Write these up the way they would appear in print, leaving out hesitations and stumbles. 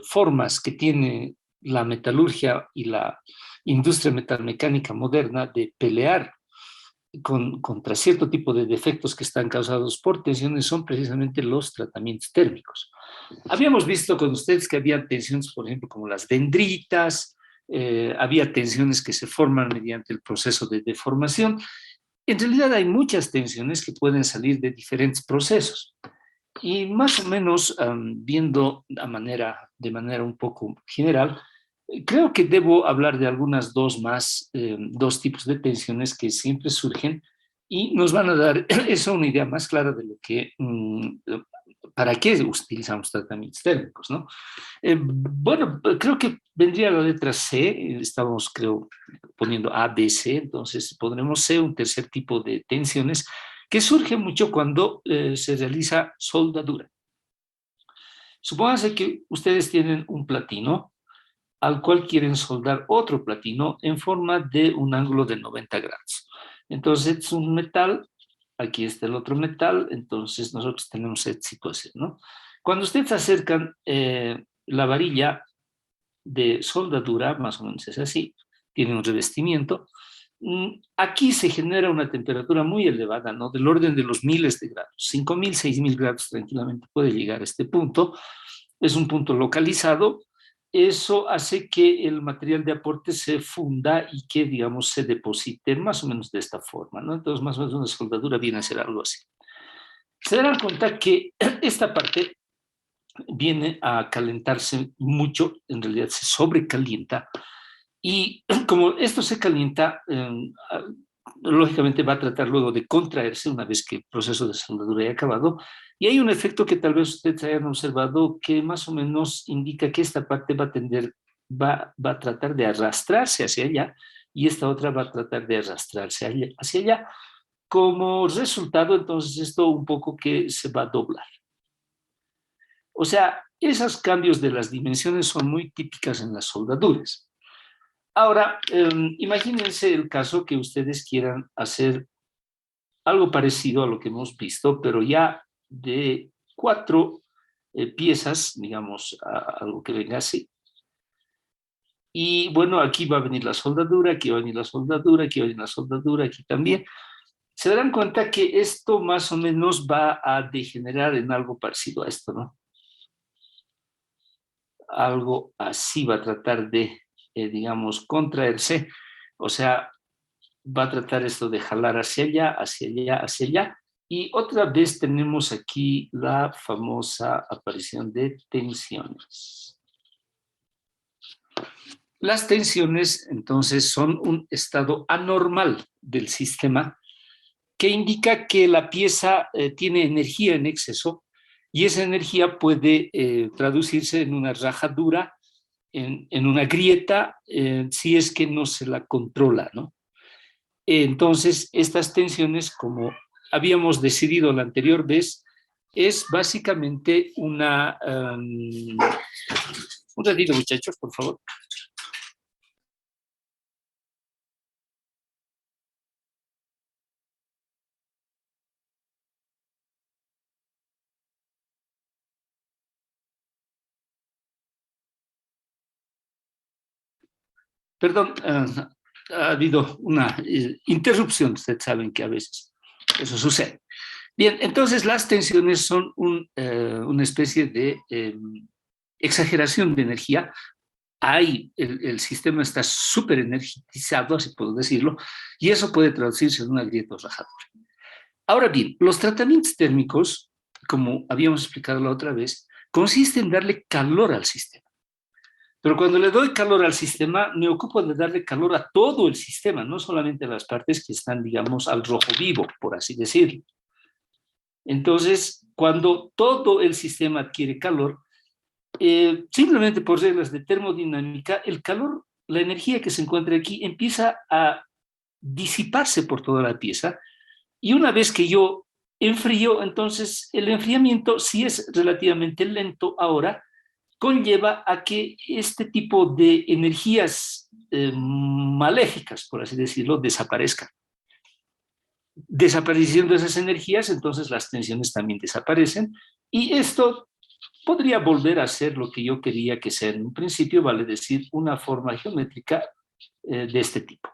formas que tiene la metalurgia y la industria metalmecánica moderna de pelear contra cierto tipo de defectos que están causados por tensiones son precisamente los tratamientos térmicos. Habíamos visto con ustedes que había tensiones, por ejemplo, como las dendritas, había tensiones que se forman mediante el proceso de deformación. En realidad hay muchas tensiones que pueden salir de diferentes procesos. Y más o menos, viendo de manera un poco general, creo que debo hablar de algunas dos tipos de tensiones que siempre surgen y nos van a dar eso una idea más clara de lo que, para qué utilizamos tratamientos térmicos, ¿no? Bueno, creo que vendría la letra C, estamos, creo, poniendo A, B, C, entonces pondremos C, un tercer tipo de tensiones que surge mucho cuando se realiza soldadura. Supónganse que ustedes tienen un platino al cual quieren soldar otro platino en forma de un ángulo de 90 grados. Entonces es un metal, aquí está el otro metal, entonces nosotros tenemos esta situación, ¿no? Cuando ustedes acercan la varilla de soldadura, más o menos es así, tiene un revestimiento, aquí se genera una temperatura muy elevada, ¿no? Del orden de los miles de grados, 5.000, 6.000 grados tranquilamente puede llegar a este punto. Es un punto localizado. Eso hace que el material de aporte se funda y que, digamos, se deposite más o menos de esta forma, ¿no? Entonces, más o menos una soldadura viene a ser algo así. Se darán cuenta que esta parte viene a calentarse mucho, en realidad se sobrecalienta, y como esto se calienta, lógicamente va a tratar luego de contraerse una vez que el proceso de soldadura haya acabado, y hay un efecto que tal vez ustedes hayan observado que más o menos indica que esta parte va a tratar de arrastrarse hacia allá, y esta otra va a tratar de arrastrarse hacia allá. Como resultado, entonces, esto un poco que se va a doblar. O sea, esos cambios de las dimensiones son muy típicas en las soldaduras. Ahora, imagínense el caso que ustedes quieran hacer algo parecido a lo que hemos visto, pero ya de 4 piezas, digamos, algo que venga así. Y bueno, aquí va a venir la soldadura, aquí va a venir la soldadura, aquí va a venir la soldadura, aquí también. Se darán cuenta que esto más o menos va a degenerar en algo parecido a esto, ¿no? Algo así va a tratar de, digamos, contraerse, o sea, va a tratar esto de jalar hacia allá, hacia allá, hacia allá, y otra vez tenemos aquí la famosa aparición de tensiones. Las tensiones, entonces, son un estado anormal del sistema que indica que la pieza tiene energía en exceso y esa energía puede traducirse en una rajadura, en una grieta, si es que no se la controla, ¿no? Entonces, estas tensiones, como habíamos decidido la anterior vez, es básicamente una... un ratito, muchachos, por favor. Perdón, ha habido una interrupción, ustedes saben que a veces eso sucede. Bien, entonces las tensiones son una especie de exageración de energía. El sistema está súper energizado, así puedo decirlo, y eso puede traducirse en una grieta o rajadura. Ahora bien, los tratamientos térmicos, como habíamos explicado la otra vez, consisten en darle calor al sistema. Pero cuando le doy calor al sistema, me ocupo de darle calor a todo el sistema, no solamente a las partes que están, digamos, al rojo vivo, por así decirlo. Entonces, cuando todo el sistema adquiere calor, simplemente por reglas de termodinámica, el calor, la energía que se encuentra aquí, empieza a disiparse por toda la pieza, y una vez que yo enfrío, entonces el enfriamiento, si es relativamente lento ahora, conlleva a que este tipo de energías maléficas, por así decirlo, desaparezcan. Desapareciendo esas energías, entonces las tensiones también desaparecen, y esto podría volver a ser lo que yo quería que sea en un principio, vale decir, una forma geométrica de este tipo.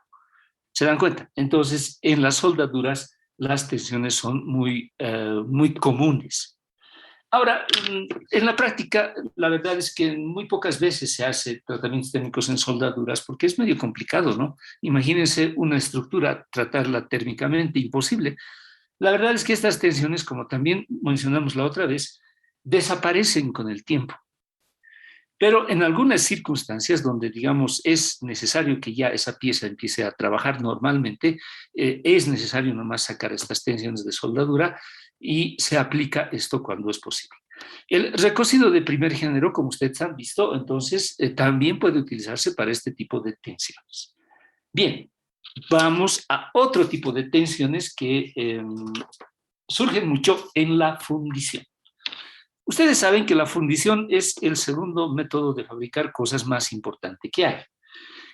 ¿Se dan cuenta? Entonces, en las soldaduras, las tensiones son muy comunes. Ahora, en la práctica, la verdad es que muy pocas veces se hace tratamientos térmicos en soldaduras porque es medio complicado, ¿no? Imagínense una estructura, tratarla térmicamente, imposible. La verdad es que estas tensiones, como también mencionamos la otra vez, desaparecen con el tiempo. Pero en algunas circunstancias donde, digamos, es necesario que ya esa pieza empiece a trabajar normalmente, es necesario nomás sacar estas tensiones de soldadura y se aplica esto cuando es posible. El recocido de primer género, como ustedes han visto, entonces también puede utilizarse para este tipo de tensiones. Bien, vamos a otro tipo de tensiones que surgen mucho en la fundición. Ustedes saben que la fundición es el segundo método de fabricar cosas más importante que hay.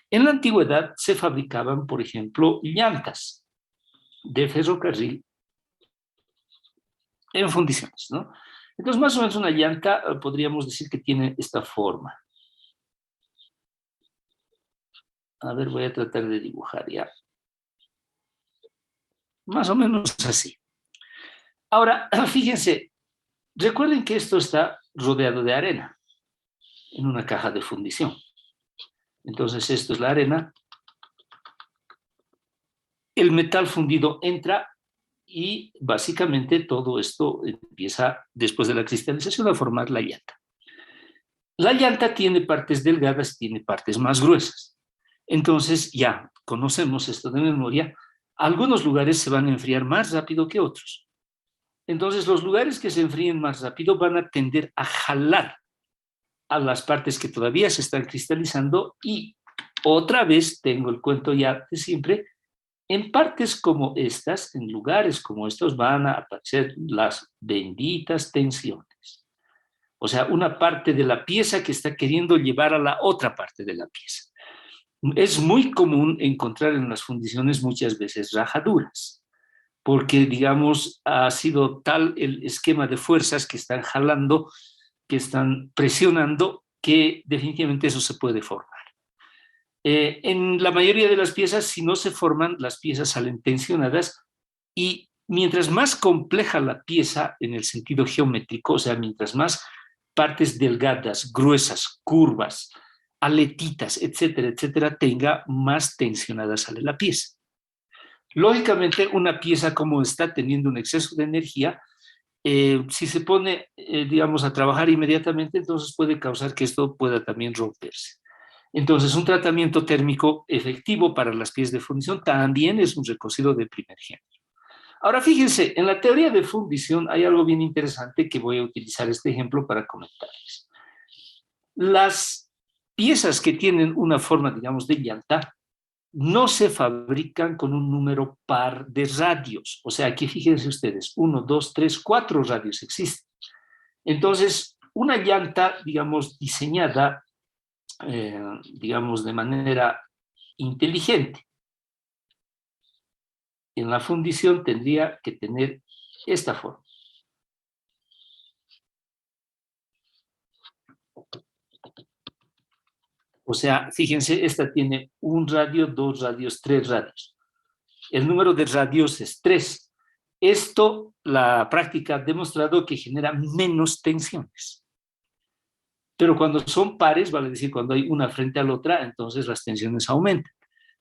En la antigüedad se fabricaban, por ejemplo, llantas de ferrocarril en fundiciones, ¿no? Entonces, más o menos una llanta podríamos decir que tiene esta forma. A ver, voy a tratar de dibujar ya. Más o menos así. Ahora, fíjense, recuerden que esto está rodeado de arena en una caja de fundición. Entonces, esto es la arena. El metal fundido entra y básicamente todo esto empieza, después de la cristalización, a formar la llanta. La llanta tiene partes delgadas y tiene partes más gruesas. Entonces, ya conocemos esto de memoria. Algunos lugares se van a enfriar más rápido que otros. Entonces, los lugares que se enfríen más rápido van a tender a jalar a las partes que todavía se están cristalizando y otra vez tengo el cuento ya de siempre. En partes como estas, en lugares como estos, van a aparecer las benditas tensiones. O sea, una parte de la pieza que está queriendo llevar a la otra parte de la pieza. Es muy común encontrar en las fundiciones muchas veces rajaduras, porque, digamos, ha sido tal el esquema de fuerzas que están jalando, que están presionando, que definitivamente eso se puede formar. En la mayoría de las piezas, si no se forman, las piezas salen tensionadas y mientras más compleja la pieza en el sentido geométrico, o sea, mientras más partes delgadas, gruesas, curvas, aletitas, etcétera, etcétera, tenga, más tensionada sale la pieza. Lógicamente, una pieza como está teniendo un exceso de energía, si se pone, digamos, a trabajar inmediatamente, entonces puede causar que esto pueda también romperse. Entonces, un tratamiento térmico efectivo para las piezas de fundición también es un recocido de primer género. Ahora, fíjense, en la teoría de fundición hay algo bien interesante que voy a utilizar este ejemplo para comentarles. Las piezas que tienen una forma, digamos, de llanta, no se fabrican con un número par de radios. O sea, aquí fíjense ustedes, 1, 2, 3, 4 radios existen. Entonces, una llanta, digamos, diseñada, digamos, de manera inteligente, en la fundición tendría que tener esta forma. O sea, fíjense, esta tiene un radio, 2 radios, 3 radios. El número de radios es 3. Esto, la práctica ha demostrado que genera menos tensiones. Pero cuando son pares, vale decir, cuando hay una frente a la otra, entonces las tensiones aumentan.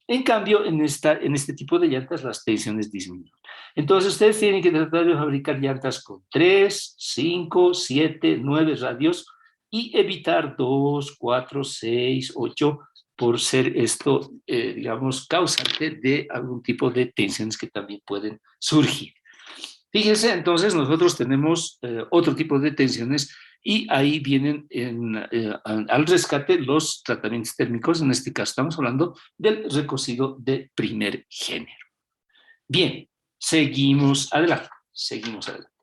En cambio, en este tipo de llantas, las tensiones disminuyen. Entonces, ustedes tienen que tratar de fabricar llantas con 3, 5, 7, 9 radios y evitar 2, 4, 6, 8, por ser esto, digamos, causante de algún tipo de tensiones que también pueden surgir. Fíjense, entonces nosotros tenemos otro tipo de tensiones y ahí vienen al rescate los tratamientos térmicos. En este caso estamos hablando del recocido de primer género. Bien, seguimos adelante, seguimos adelante.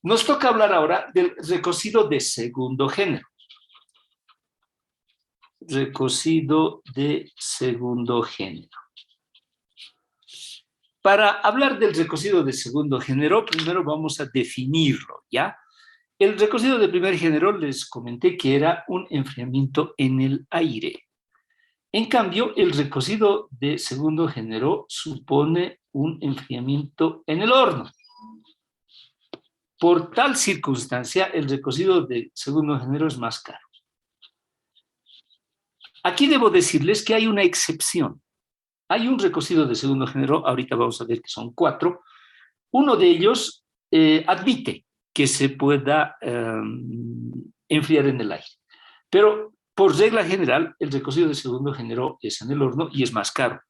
Nos toca hablar ahora del recocido de segundo género. Recocido de segundo género. Para hablar del recocido de segundo género, primero vamos a definirlo, ¿ya? El recocido de primer género les comenté que era un enfriamiento en el aire. En cambio, el recocido de segundo género supone un enfriamiento en el horno. Por tal circunstancia, el recocido de segundo género es más caro. Aquí debo decirles que hay una excepción. Hay un recocido de segundo género, ahorita vamos a ver que son 4. Uno de ellos admite que se pueda enfriar en el aire. Pero por regla general, el recocido de segundo género es en el horno y es más caro.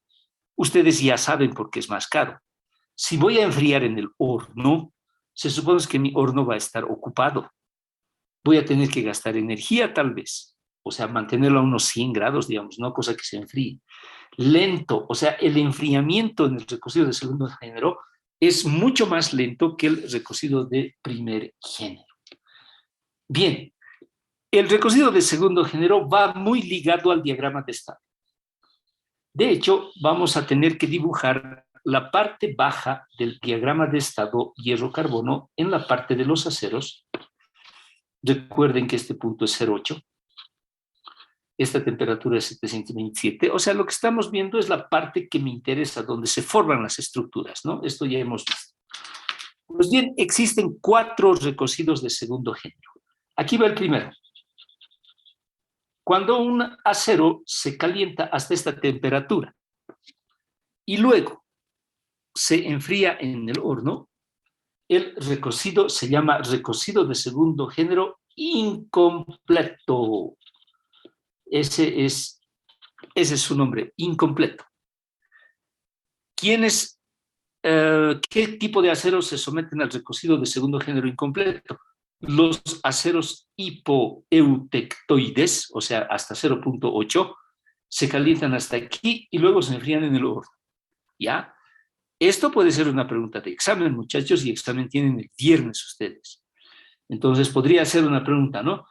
Ustedes ya saben por qué es más caro. Si voy a enfriar en el horno, se supone que mi horno va a estar ocupado. Voy a tener que gastar energía tal vez. O sea, mantenerlo a unos 100 grados, digamos, no cosa que se enfríe. Lento, o sea, el enfriamiento en el recocido de segundo género es mucho más lento que el recocido de primer género. Bien, el recocido de segundo género va muy ligado al diagrama de estado. De hecho, vamos a tener que dibujar la parte baja del diagrama de estado hierro-carbono en la parte de los aceros. Recuerden que este punto es 0,8. Esta temperatura es 727. O sea, lo que estamos viendo es la parte que me interesa, donde se forman las estructuras, ¿no? Esto ya hemos visto. Pues bien, existen 4 recocidos de segundo género. Aquí va el primero. Cuando un acero se calienta hasta esta temperatura y luego se enfría en el horno, el recocido se llama recocido de segundo género incompleto. Ese es su nombre, incompleto. ¿Qué tipo de aceros se someten al recocido de segundo género incompleto? Los aceros hipoeutectoides, o sea, hasta 0,8, se calientan hasta aquí y luego se enfrían en el horno. ¿Ya? Esto puede ser una pregunta de examen, muchachos, y examen tienen el viernes ustedes. Entonces podría ser una pregunta, ¿no?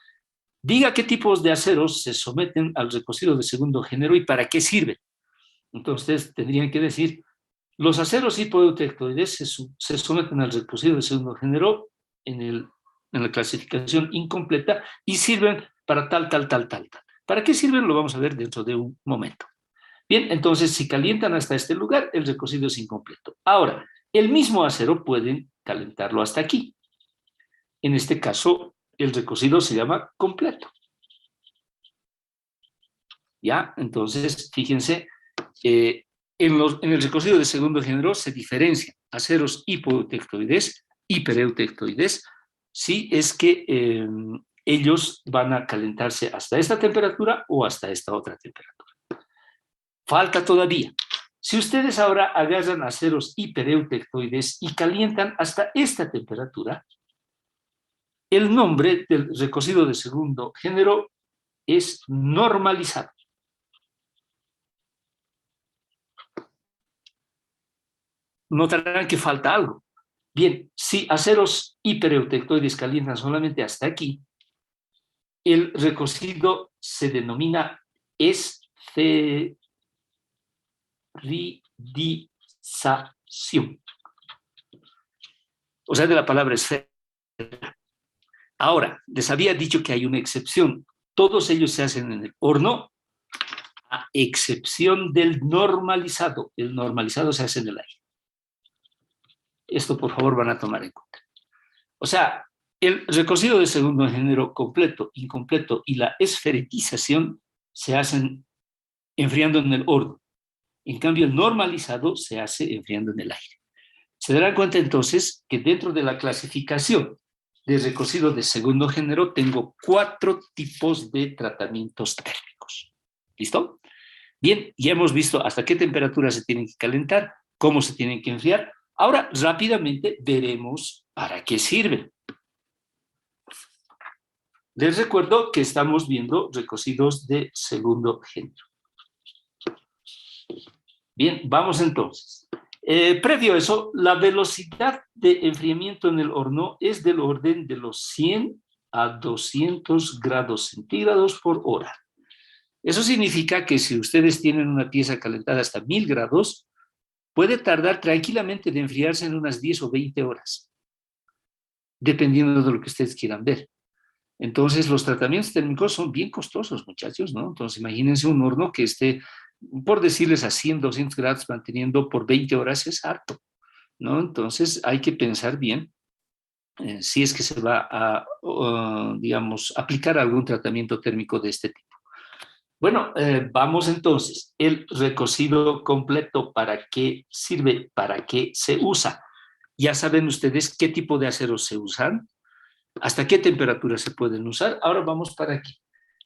Diga qué tipos de aceros se someten al recocido de segundo género y para qué sirven. Entonces tendrían que decir, los aceros hipoeutectoides se someten al recocido de segundo género en la clasificación incompleta y sirven para tal. ¿Para qué sirven? Lo vamos a ver dentro de un momento. Bien, entonces si calientan hasta este lugar, el recocido es incompleto. Ahora, el mismo acero pueden calentarlo hasta aquí. En este caso, el recocido se llama completo. ¿Ya? Entonces, fíjense, en el recocido de segundo género se diferencian aceros hipoeutectoides, hipereutectoides, si es que ellos van a calentarse hasta esta temperatura o hasta esta otra temperatura. Falta todavía. Si ustedes ahora agarran aceros hipereutectoides y calientan hasta esta temperatura, el nombre del recocido de segundo género es normalizado. Notarán que falta algo. Bien, si aceros hipereutectoides calientan solamente hasta aquí, el recocido se denomina esferización. O sea, de la palabra esfera. Ahora, les había dicho que hay una excepción. Todos ellos se hacen en el horno, a excepción del normalizado. El normalizado se hace en el aire. Esto, por favor, van a tomar en cuenta. O sea, el recocido de segundo género completo, incompleto y la esferitización se hacen enfriando en el horno. En cambio, el normalizado se hace enfriando en el aire. Se darán cuenta entonces que dentro de la clasificación de recocido de segundo género tengo 4 tipos de tratamientos térmicos. ¿Listo? Bien, ya hemos visto hasta qué temperatura se tienen que calentar, cómo se tienen que enfriar. Ahora, rápidamente veremos para qué sirven. Les recuerdo que estamos viendo recocidos de segundo género. Bien, vamos entonces. Previo a eso, la velocidad de enfriamiento en el horno es del orden de los 100 a 200 grados centígrados por hora. Eso significa que si ustedes tienen una pieza calentada hasta 1000 grados, puede tardar tranquilamente de enfriarse en unas 10 o 20 horas. dependiendo de lo que ustedes quieran ver. Entonces, los tratamientos térmicos son bien costosos, muchachos, ¿no? Entonces, imagínense un horno que esté, por decirles a 100, 200 grados, manteniendo por 20 horas es harto, ¿no? Entonces, hay que pensar bien si es que se va a, digamos, aplicar algún tratamiento térmico de este tipo. Bueno, vamos entonces. El recocido completo, ¿para qué sirve? ¿Para qué se usa? Ya saben ustedes qué tipo de aceros se usan, hasta qué temperatura se pueden usar. Ahora vamos para aquí.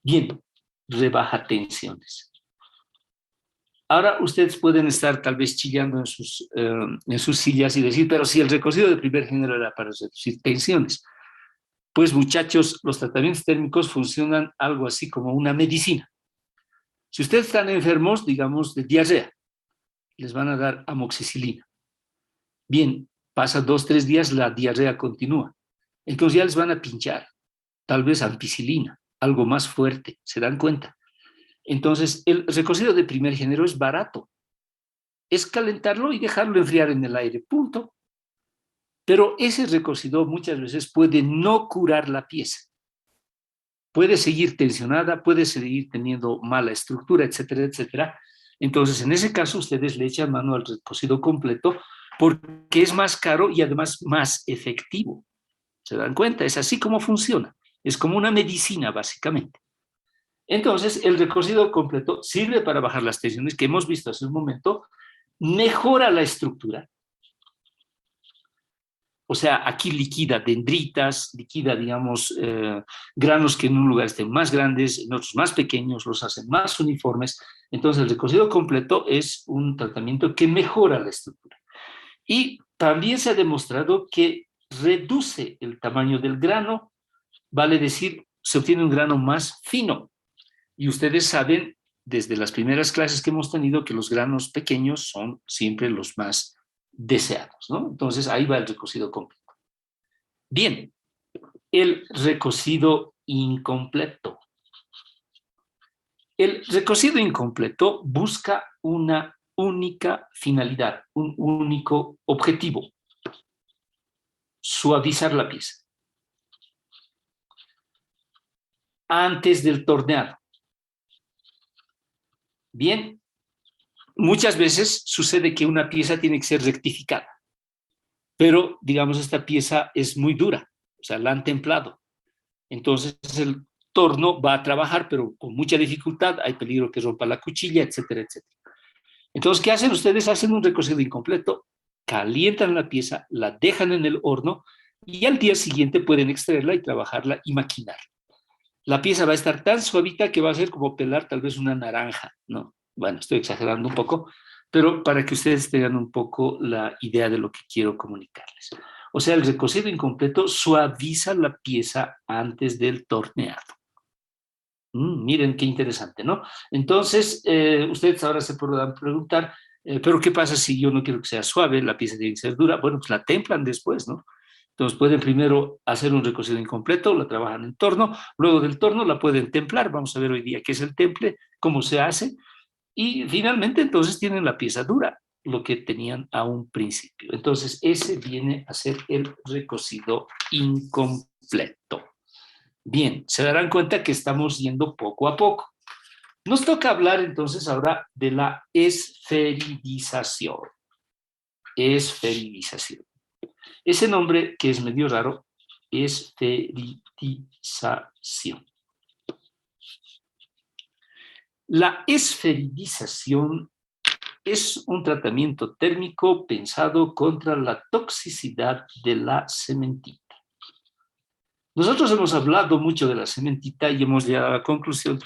Bien, rebaja tensiones. Ahora ustedes pueden estar tal vez chillando en sus sillas y decir, pero si el recocido de primer género era para reducir tensiones. Pues muchachos, los tratamientos térmicos funcionan algo así como una medicina. Si ustedes están enfermos, digamos, de diarrea, les van a dar amoxicilina. Bien, pasa 2, 3 días, la diarrea continúa. Entonces ya les van a pinchar, tal vez ampicilina, algo más fuerte, ¿se dan cuenta? Entonces, el recocido de primer género es barato. Es calentarlo y dejarlo enfriar en el aire, punto. Pero ese recocido muchas veces puede no curar la pieza. Puede seguir tensionada, puede seguir teniendo mala estructura, etcétera, etcétera. Entonces, en ese caso, ustedes le echan mano al recocido completo porque es más caro y además más efectivo. ¿Se dan cuenta? Es así como funciona. Es como una medicina, básicamente. Entonces, el recocido completo sirve para bajar las tensiones que hemos visto hace un momento, mejora la estructura, o sea, aquí liquida dendritas, liquida, digamos, granos que en un lugar estén más grandes, en otros más pequeños, los hacen más uniformes. Entonces, el recocido completo es un tratamiento que mejora la estructura. Y también se ha demostrado que reduce el tamaño del grano, vale decir, se obtiene un grano más fino. Y ustedes saben, desde las primeras clases que hemos tenido, que los granos pequeños son siempre los más deseados, ¿no? Entonces, ahí va el recocido completo. Bien, el recocido incompleto. El recocido incompleto busca una única finalidad, un único objetivo: suavizar la pieza antes del torneado. Bien, muchas veces sucede que una pieza tiene que ser rectificada, pero digamos esta pieza es muy dura, o sea, la han templado. Entonces el torno va a trabajar, pero con mucha dificultad, hay peligro que rompa la cuchilla, etcétera, etcétera. Entonces, ¿qué hacen ustedes? Hacen un recocido incompleto, calientan la pieza, la dejan en el horno y al día siguiente pueden extraerla y trabajarla y maquinar. La pieza va a estar tan suavita que va a ser como pelar tal vez una naranja, ¿no? Bueno, estoy exagerando un poco, pero para que ustedes tengan un poco la idea de lo que quiero comunicarles. O sea, el recocido incompleto suaviza la pieza antes del torneado. Miren qué interesante, ¿no? Entonces, ustedes ahora se podrán preguntar, pero ¿qué pasa si yo no quiero que sea suave, la pieza tiene que ser dura? Bueno, pues la templan después, ¿no? Entonces pueden primero hacer un recocido incompleto, la trabajan en torno, luego del torno la pueden templar, vamos a ver hoy día qué es el temple, cómo se hace, y finalmente entonces tienen la pieza dura, lo que tenían a un principio. Entonces ese viene a ser el recocido incompleto. Bien, se darán cuenta que estamos yendo poco a poco. Nos toca hablar entonces ahora de la esferidización. Esferidización. Ese nombre que es medio raro, esferidización. La esferidización es un tratamiento térmico pensado contra la toxicidad de la cementita. Nosotros hemos hablado mucho de la cementita y hemos llegado a la conclusión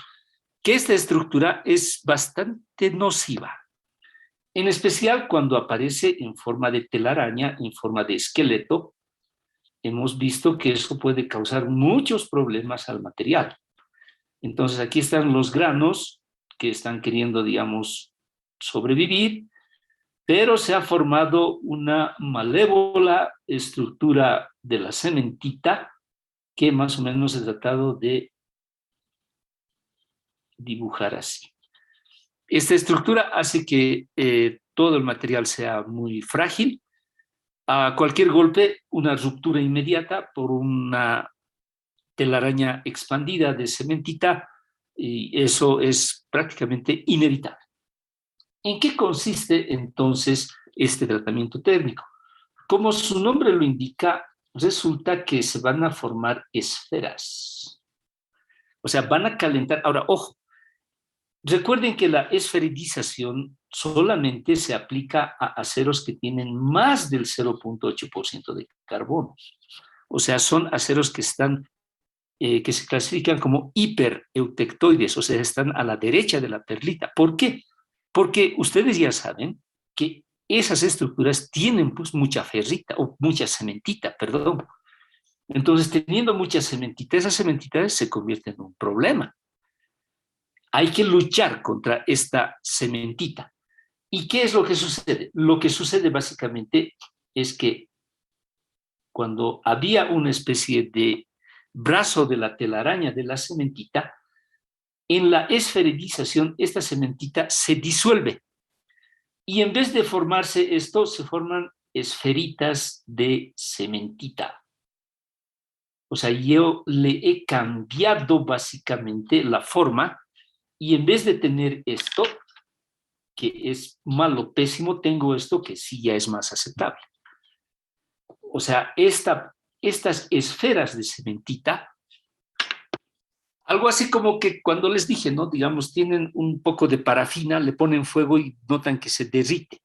que esta estructura es bastante nociva, en especial cuando aparece en forma de telaraña, en forma de esqueleto. Hemos visto que eso puede causar muchos problemas al material. Entonces aquí están los granos que están queriendo, digamos, sobrevivir, pero se ha formado una malévola estructura de la cementita que más o menos he tratado de dibujar así. Esta estructura hace que todo el material sea muy frágil, A cualquier golpe, una ruptura inmediata por una telaraña expandida de cementita, y eso es prácticamente inevitable. ¿En qué consiste entonces este tratamiento térmico? Como su nombre lo indica, resulta que se van a formar esferas. O sea, van a calentar. Ahora, ojo, recuerden que la esferidización solamente se aplica a aceros que tienen más del 0,8% de carbono. O sea, son aceros que están, que se clasifican como hipereutectoides, o sea, están a la derecha de la perlita. ¿Por qué? Porque ustedes ya saben que esas estructuras tienen pues mucha ferrita o mucha cementita, perdón. Entonces, teniendo mucha cementita, esas cementitas se convierten en un problema. Hay que luchar contra esta cementita. ¿Y qué es lo que sucede? Lo que sucede básicamente es que cuando había una especie de brazo de la telaraña de la cementita, en la esferidización esta cementita se disuelve y en vez de formarse esto, se forman esferitas de cementita. O sea, yo le he cambiado básicamente la forma y en vez de tener esto, que es malo, pésimo, tengo esto que sí ya es más aceptable. O sea, estas esferas de cementita, algo así como que cuando les dije, ¿no? Digamos, tienen un poco de parafina, le ponen fuego y notan que se derrite.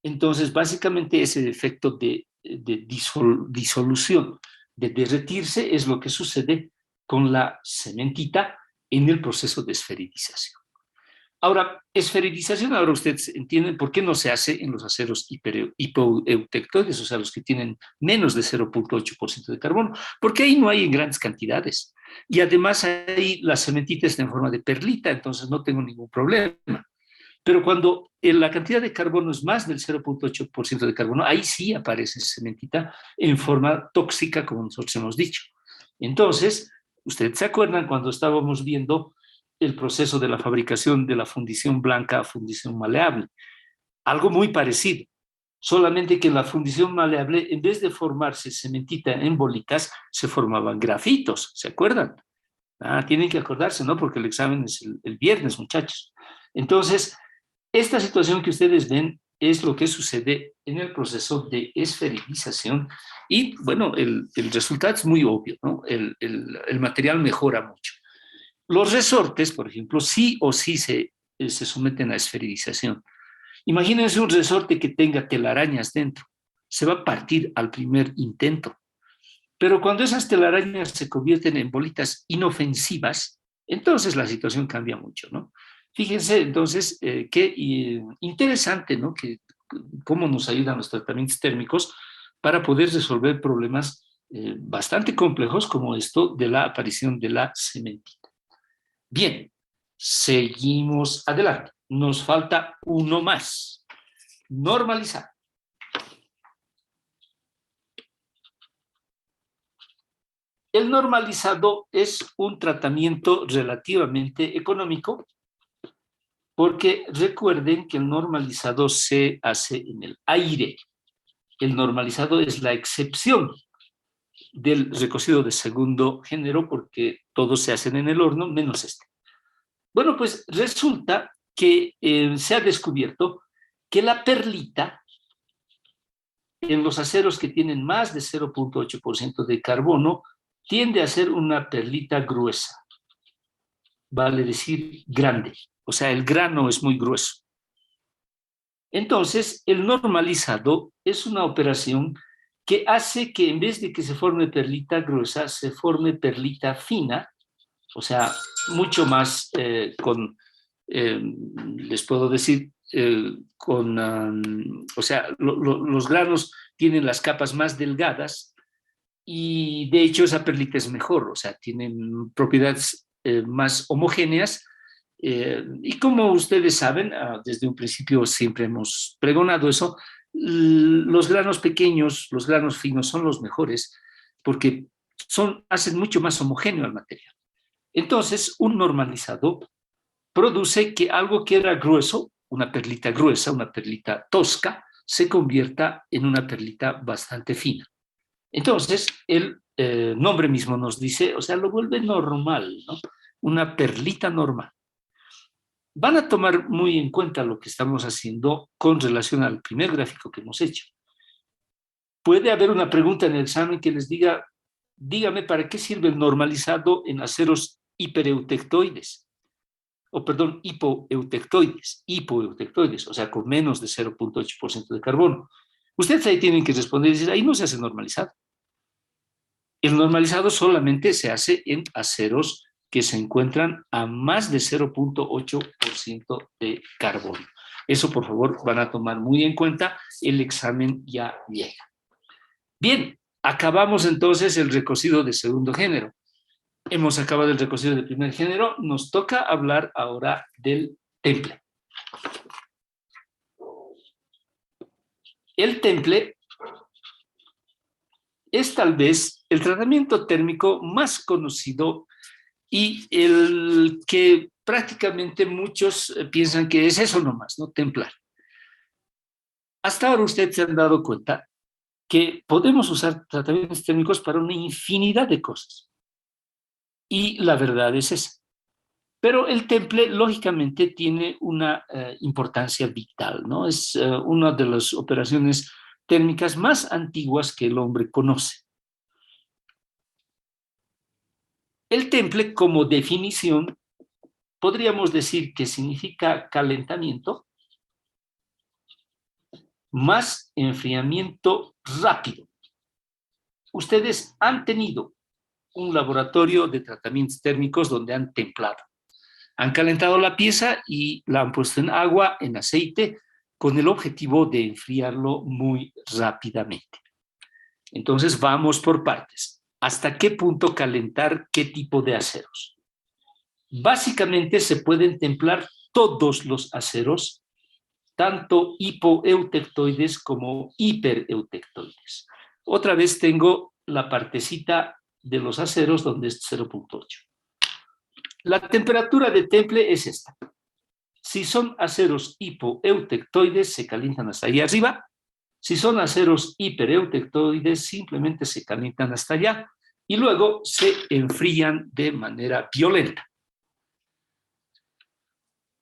Entonces, básicamente ese efecto de disolución, de derretirse, es lo que sucede con la cementita en el proceso de esferidización. Ahora, esferidización, ahora ustedes entienden por qué no se hace en los aceros hipoeutectoides, o sea, los que tienen menos de 0,8% de carbono, porque ahí no hay en grandes cantidades. Y además ahí la cementita está en forma de perlita, entonces no tengo ningún problema. Pero cuando la cantidad de carbono es más del 0,8% de carbono, ahí sí aparece cementita en forma tóxica, como nosotros hemos dicho. Entonces, ustedes se acuerdan cuando estábamos viendo el proceso de la fabricación de la fundición blanca a fundición maleable. Algo muy parecido, solamente que en la fundición maleable, en vez de formarse cementita en bolitas, se formaban grafitos, ¿se acuerdan? Tienen que acordarse, ¿no? Porque el examen es el viernes, muchachos. Entonces, esta situación que ustedes ven es lo que sucede en el proceso de esferización y, bueno, el resultado es muy obvio, ¿no? El material mejora mucho. Los resortes, por ejemplo, sí o sí se someten a esferización. Imagínense un resorte que tenga telarañas dentro. Se va a partir al primer intento. Pero cuando esas telarañas se convierten en bolitas inofensivas, entonces la situación cambia mucho, ¿no? Fíjense entonces qué interesante, ¿no? Que, cómo nos ayudan los tratamientos térmicos para poder resolver problemas bastante complejos como esto de la aparición de la cementita. Bien, seguimos adelante. Nos falta uno más. Normalizar. El normalizado es un tratamiento relativamente económico porque recuerden que el normalizado se hace en el aire. El normalizado es la excepción del recocido de segundo género porque todos se hacen en el horno menos este. Bueno, pues resulta que se ha descubierto que la perlita en los aceros que tienen más de 0,8% de carbono tiende a ser una perlita gruesa, vale decir grande, o sea, el grano es muy grueso. Entonces, el normalizado es una operación que hace que en vez de que se forme perlita gruesa, se forme perlita fina, o sea, mucho más les puedo decir, o sea, los granos tienen las capas más delgadas y de hecho esa perlita es mejor, o sea, tienen propiedades más homogéneas y como ustedes saben, desde un principio siempre hemos pregonado eso, los granos pequeños, los granos finos son los mejores porque hacen mucho más homogéneo el material. Entonces, un normalizado produce que algo que era grueso, una perlita gruesa, una perlita tosca, se convierta en una perlita bastante fina. Entonces, el nombre mismo nos dice, o sea, lo vuelve normal, ¿no? Una perlita normal. Van a tomar muy en cuenta lo que estamos haciendo con relación al primer gráfico que hemos hecho. Puede haber una pregunta en el examen que les diga, dígame, ¿para qué sirve el normalizado en aceros hipereutectoides? O perdón, hipoeutectoides, o sea, con menos de 0,8% de carbono. Ustedes ahí tienen que responder y decir, ahí no se hace normalizado. El normalizado solamente se hace en aceros que se encuentran a más de 0,8% de carbono. Eso, por favor, van a tomar muy en cuenta. El examen ya llega. Bien, acabamos entonces el recocido de segundo género. Hemos acabado el recocido de primer género. Nos toca hablar ahora del temple. El temple es tal vez el tratamiento térmico más conocido y el que prácticamente muchos piensan que es eso nomás, ¿no? Templar. Hasta ahora ustedes se han dado cuenta que podemos usar tratamientos térmicos para una infinidad de cosas. Y la verdad es esa. Pero el temple, lógicamente, tiene una importancia vital, ¿no? Es una de las operaciones térmicas más antiguas que el hombre conoce. El temple, como definición, podríamos decir que significa calentamiento más enfriamiento rápido. Ustedes han tenido un laboratorio de tratamientos térmicos donde han templado. Han calentado la pieza y la han puesto en agua, en aceite, con el objetivo de enfriarlo muy rápidamente. Entonces vamos por partes. ¿Hasta qué punto calentar qué tipo de aceros? Básicamente se pueden templar todos los aceros, tanto hipoeutectoides como hipereutectoides. Otra vez tengo la partecita de los aceros donde es 0,8. La temperatura de temple es esta. Si son aceros hipoeutectoides, se calientan hasta ahí arriba. Si son aceros hipereutectoides, simplemente se calientan hasta allá y luego se enfrían de manera violenta.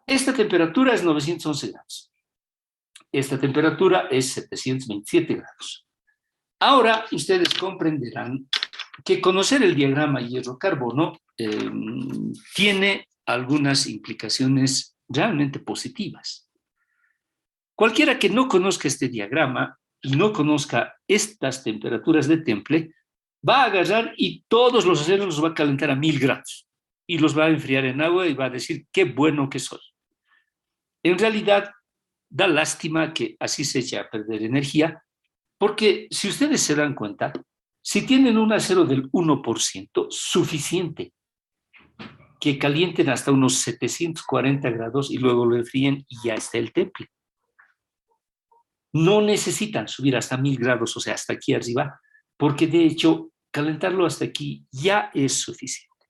Esta temperatura es 911 grados. Esta temperatura es 727 grados. Ahora ustedes comprenderán que conocer el diagrama hierro-carbono tiene algunas implicaciones realmente positivas. Cualquiera que no conozca este diagrama y no conozca estas temperaturas de temple, va a agarrar y todos los aceros los va a calentar a 1000 grados y los va a enfriar en agua y va a decir, qué bueno que soy. En realidad, da lástima que así se eche a perder energía, porque si ustedes se dan cuenta, si tienen un acero del 1%, suficiente que calienten hasta unos 740 grados y luego lo enfríen y ya está el temple. No necesitan subir hasta 1000 grados, o sea, hasta aquí arriba, porque de hecho, calentarlo hasta aquí ya es suficiente.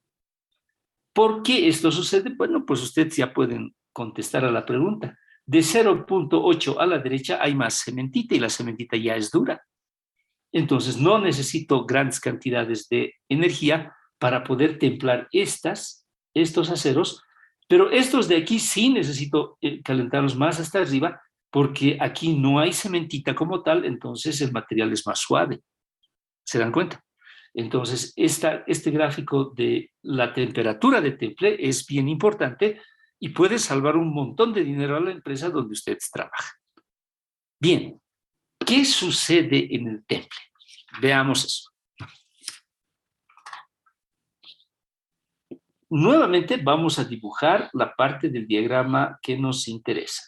¿Por qué esto sucede? Bueno, pues ustedes ya pueden contestar a la pregunta. De 0,8 a la derecha hay más cementita y la cementita ya es dura. Entonces no necesito grandes cantidades de energía para poder templar estos aceros, pero estos de aquí sí necesito calentarlos más hasta arriba porque aquí no hay cementita como tal, entonces el material es más suave. ¿Se dan cuenta? Entonces, este gráfico de la temperatura de temple es bien importante y puede salvar un montón de dinero a la empresa donde ustedes trabajan. Bien, ¿qué sucede en el temple? Veamos eso. Nuevamente vamos a dibujar la parte del diagrama que nos interesa.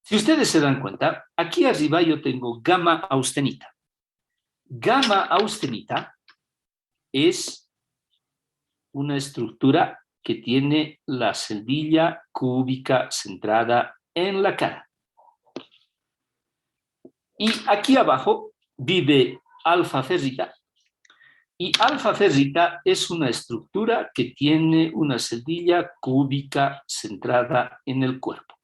Si ustedes se dan cuenta, aquí arriba yo tengo gamma austenita. Gamma austenita es una estructura que tiene la celdilla cúbica centrada en la cara. Y aquí abajo vive alfa ferrita, Y alfa ferrita es una estructura que tiene una celdilla cúbica centrada en el cuerpo.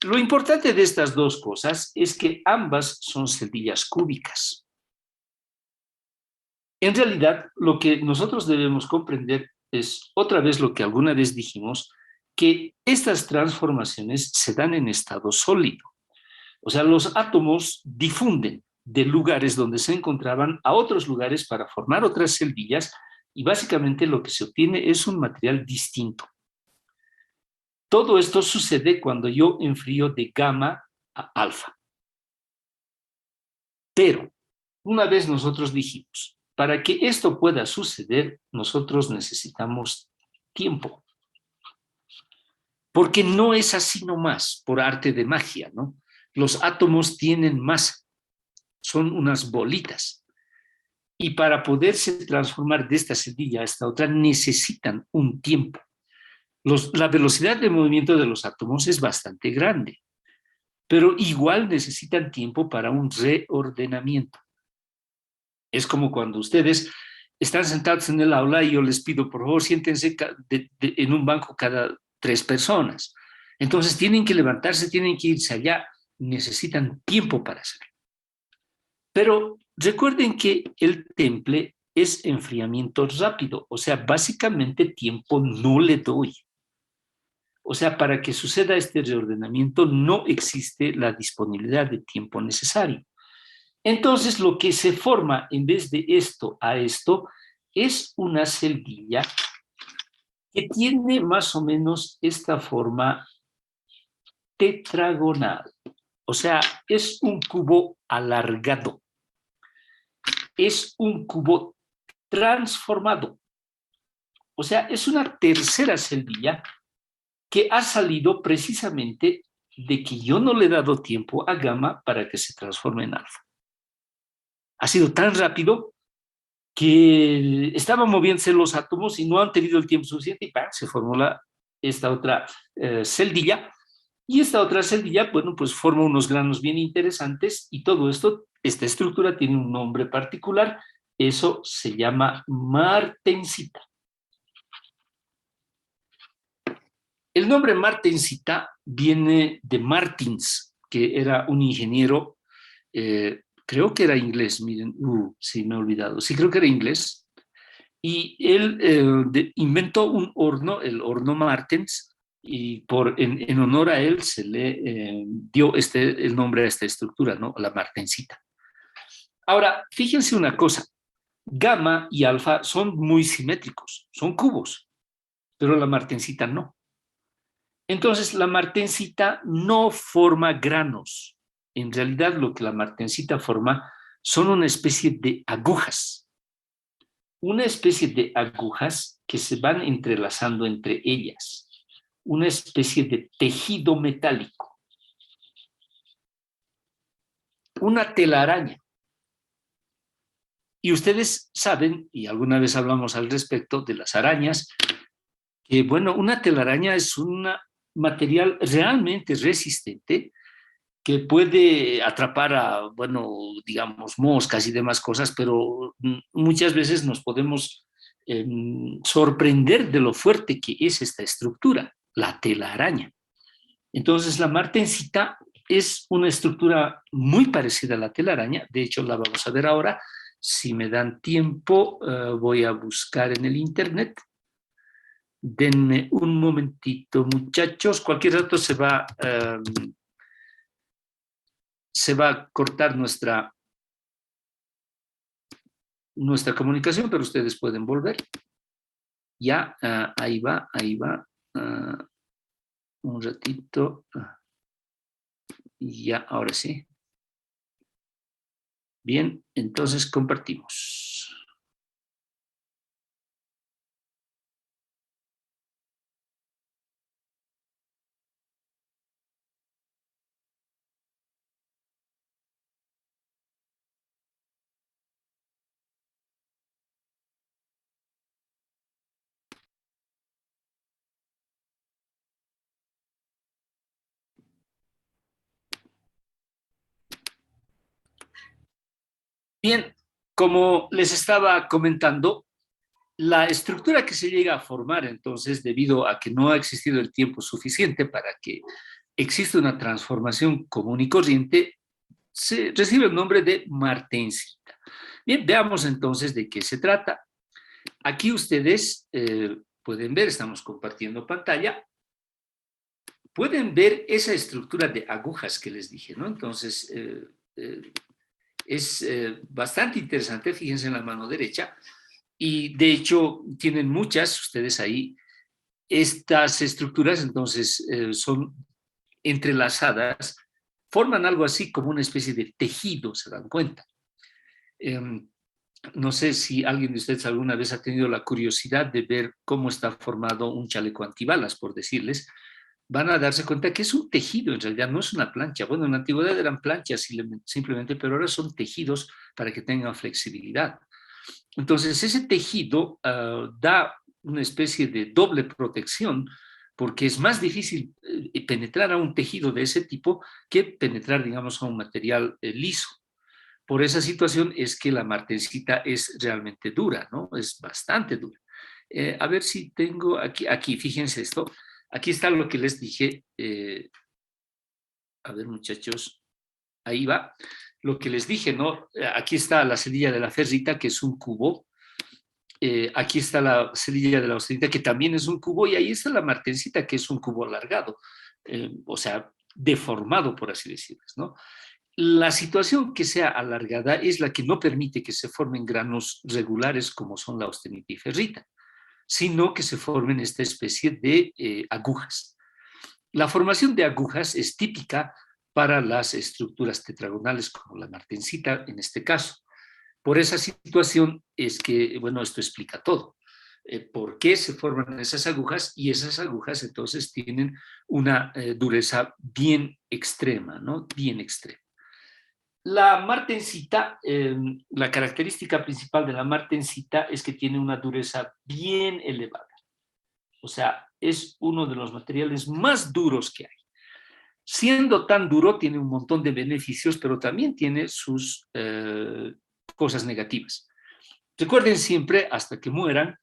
Lo importante de estas dos cosas es que ambas son celdillas cúbicas. En realidad, lo que nosotros debemos comprender es, otra vez lo que alguna vez dijimos, que estas transformaciones se dan en estado sólido. O sea, los átomos difunden de lugares donde se encontraban a otros lugares para formar otras celdillas y básicamente lo que se obtiene es un material distinto. Todo esto sucede cuando yo enfrío de gamma a alfa. Pero, una vez nosotros dijimos, para que esto pueda suceder, nosotros necesitamos tiempo. Porque no es así nomás, por arte de magia, ¿no? Los átomos tienen masa, son unas bolitas. Y para poderse transformar de esta celdilla a esta otra necesitan un tiempo. La velocidad de movimiento de los átomos es bastante grande, pero igual necesitan tiempo para un reordenamiento. Es como cuando ustedes están sentados en el aula y yo les pido, por favor, siéntense en un banco cada 3 personas. Entonces tienen que levantarse, tienen que irse allá, necesitan tiempo para hacerlo. Pero recuerden que el temple es enfriamiento rápido, o sea, básicamente tiempo no le doy. O sea, para que suceda este reordenamiento no existe la disponibilidad de tiempo necesario. Entonces, lo que se forma en vez de esto a esto es una celdilla que tiene más o menos esta forma tetragonal. O sea, es un cubo alargado. Es un cubo transformado. O sea, es una tercera celdilla que ha salido precisamente de que yo no le he dado tiempo a gamma para que se transforme en alfa. Ha sido tan rápido que estaban moviéndose los átomos y no han tenido el tiempo suficiente y ¡pam! Se formó esta otra celdilla. Y esta otra celdilla, bueno, pues forma unos granos bien interesantes y todo esto, esta estructura tiene un nombre particular, eso se llama martensita. El nombre martensita viene de Martins, que era un ingeniero, creo que era inglés, miren, sí, me he olvidado, sí, creo que era inglés, y él inventó un horno, el horno Martens, y en honor a él se le dio el nombre a esta estructura, ¿no? La martensita. Ahora, fíjense una cosa, gamma y alfa son muy simétricos, son cubos, pero la martensita no. Entonces, la martensita no forma granos. En realidad, lo que la martensita forma son una especie de agujas. Una especie de agujas que se van entrelazando entre ellas. Una especie de tejido metálico. Una telaraña. Y ustedes saben, y alguna vez hablamos al respecto de las arañas, que bueno, una telaraña es un material realmente resistente que puede atrapar a, bueno, digamos, moscas y demás cosas, pero muchas veces nos podemos sorprender de lo fuerte que es esta estructura, la telaraña. Entonces, la martensita es una estructura muy parecida a la telaraña, de hecho la vamos a ver ahora. Si me dan tiempo, voy a buscar en el internet. Denme un momentito, muchachos. Cualquier rato se va a cortar nuestra comunicación, pero ustedes pueden volver. Ya, ahí va. Un ratito. Ya, ahora sí. Bien, entonces compartimos. Bien, Como les estaba comentando, la estructura que se llega a formar entonces, debido a que no ha existido el tiempo suficiente para que exista una transformación común y corriente, se recibe el nombre de martensita. Bien, veamos entonces de qué se trata. Aquí ustedes pueden ver, estamos compartiendo pantalla, pueden ver esa estructura de agujas que les dije, ¿no? Entonces, es bastante interesante, fíjense en la mano derecha, y de hecho tienen muchas, ustedes ahí, estas estructuras entonces son entrelazadas, forman algo así como una especie de tejido, ¿se dan cuenta? No sé si alguien de ustedes alguna vez ha tenido la curiosidad de ver cómo está formado un chaleco antibalas, por decirles, van a darse cuenta que es un tejido, en realidad no es una plancha. Bueno, en la antigüedad eran planchas simplemente, pero ahora son tejidos para que tengan flexibilidad. Entonces, ese tejido da una especie de doble protección porque es más difícil penetrar a un tejido de ese tipo que penetrar, digamos, a un material liso. Por esa situación es que la martensita es realmente dura, ¿no? Es bastante dura. A ver si tengo aquí, fíjense esto. Aquí está lo que les dije. A ver, muchachos, ahí va. Lo que les dije, ¿no? Aquí está la cerilla de la ferrita, que es un cubo. Aquí está la cerilla de la austenita, que también es un cubo. Y ahí está la martensita, que es un cubo alargado. O sea, deformado, por así decirlo, ¿no? La situación que sea alargada es la que no permite que se formen granos regulares como son la austenita y ferrita, sino que se formen esta especie de agujas. La formación de agujas es típica para las estructuras tetragonales como la martensita en este caso. Por esa situación es que, bueno, esto explica todo. ¿Por qué se forman esas agujas? Y esas agujas entonces tienen una dureza bien extrema, ¿no? Bien extrema. La martensita, la característica principal de la martensita es que tiene una dureza bien elevada. O sea, es uno de los materiales más duros que hay. Siendo tan duro, tiene un montón de beneficios, pero también tiene sus cosas negativas. Recuerden siempre, hasta que mueran,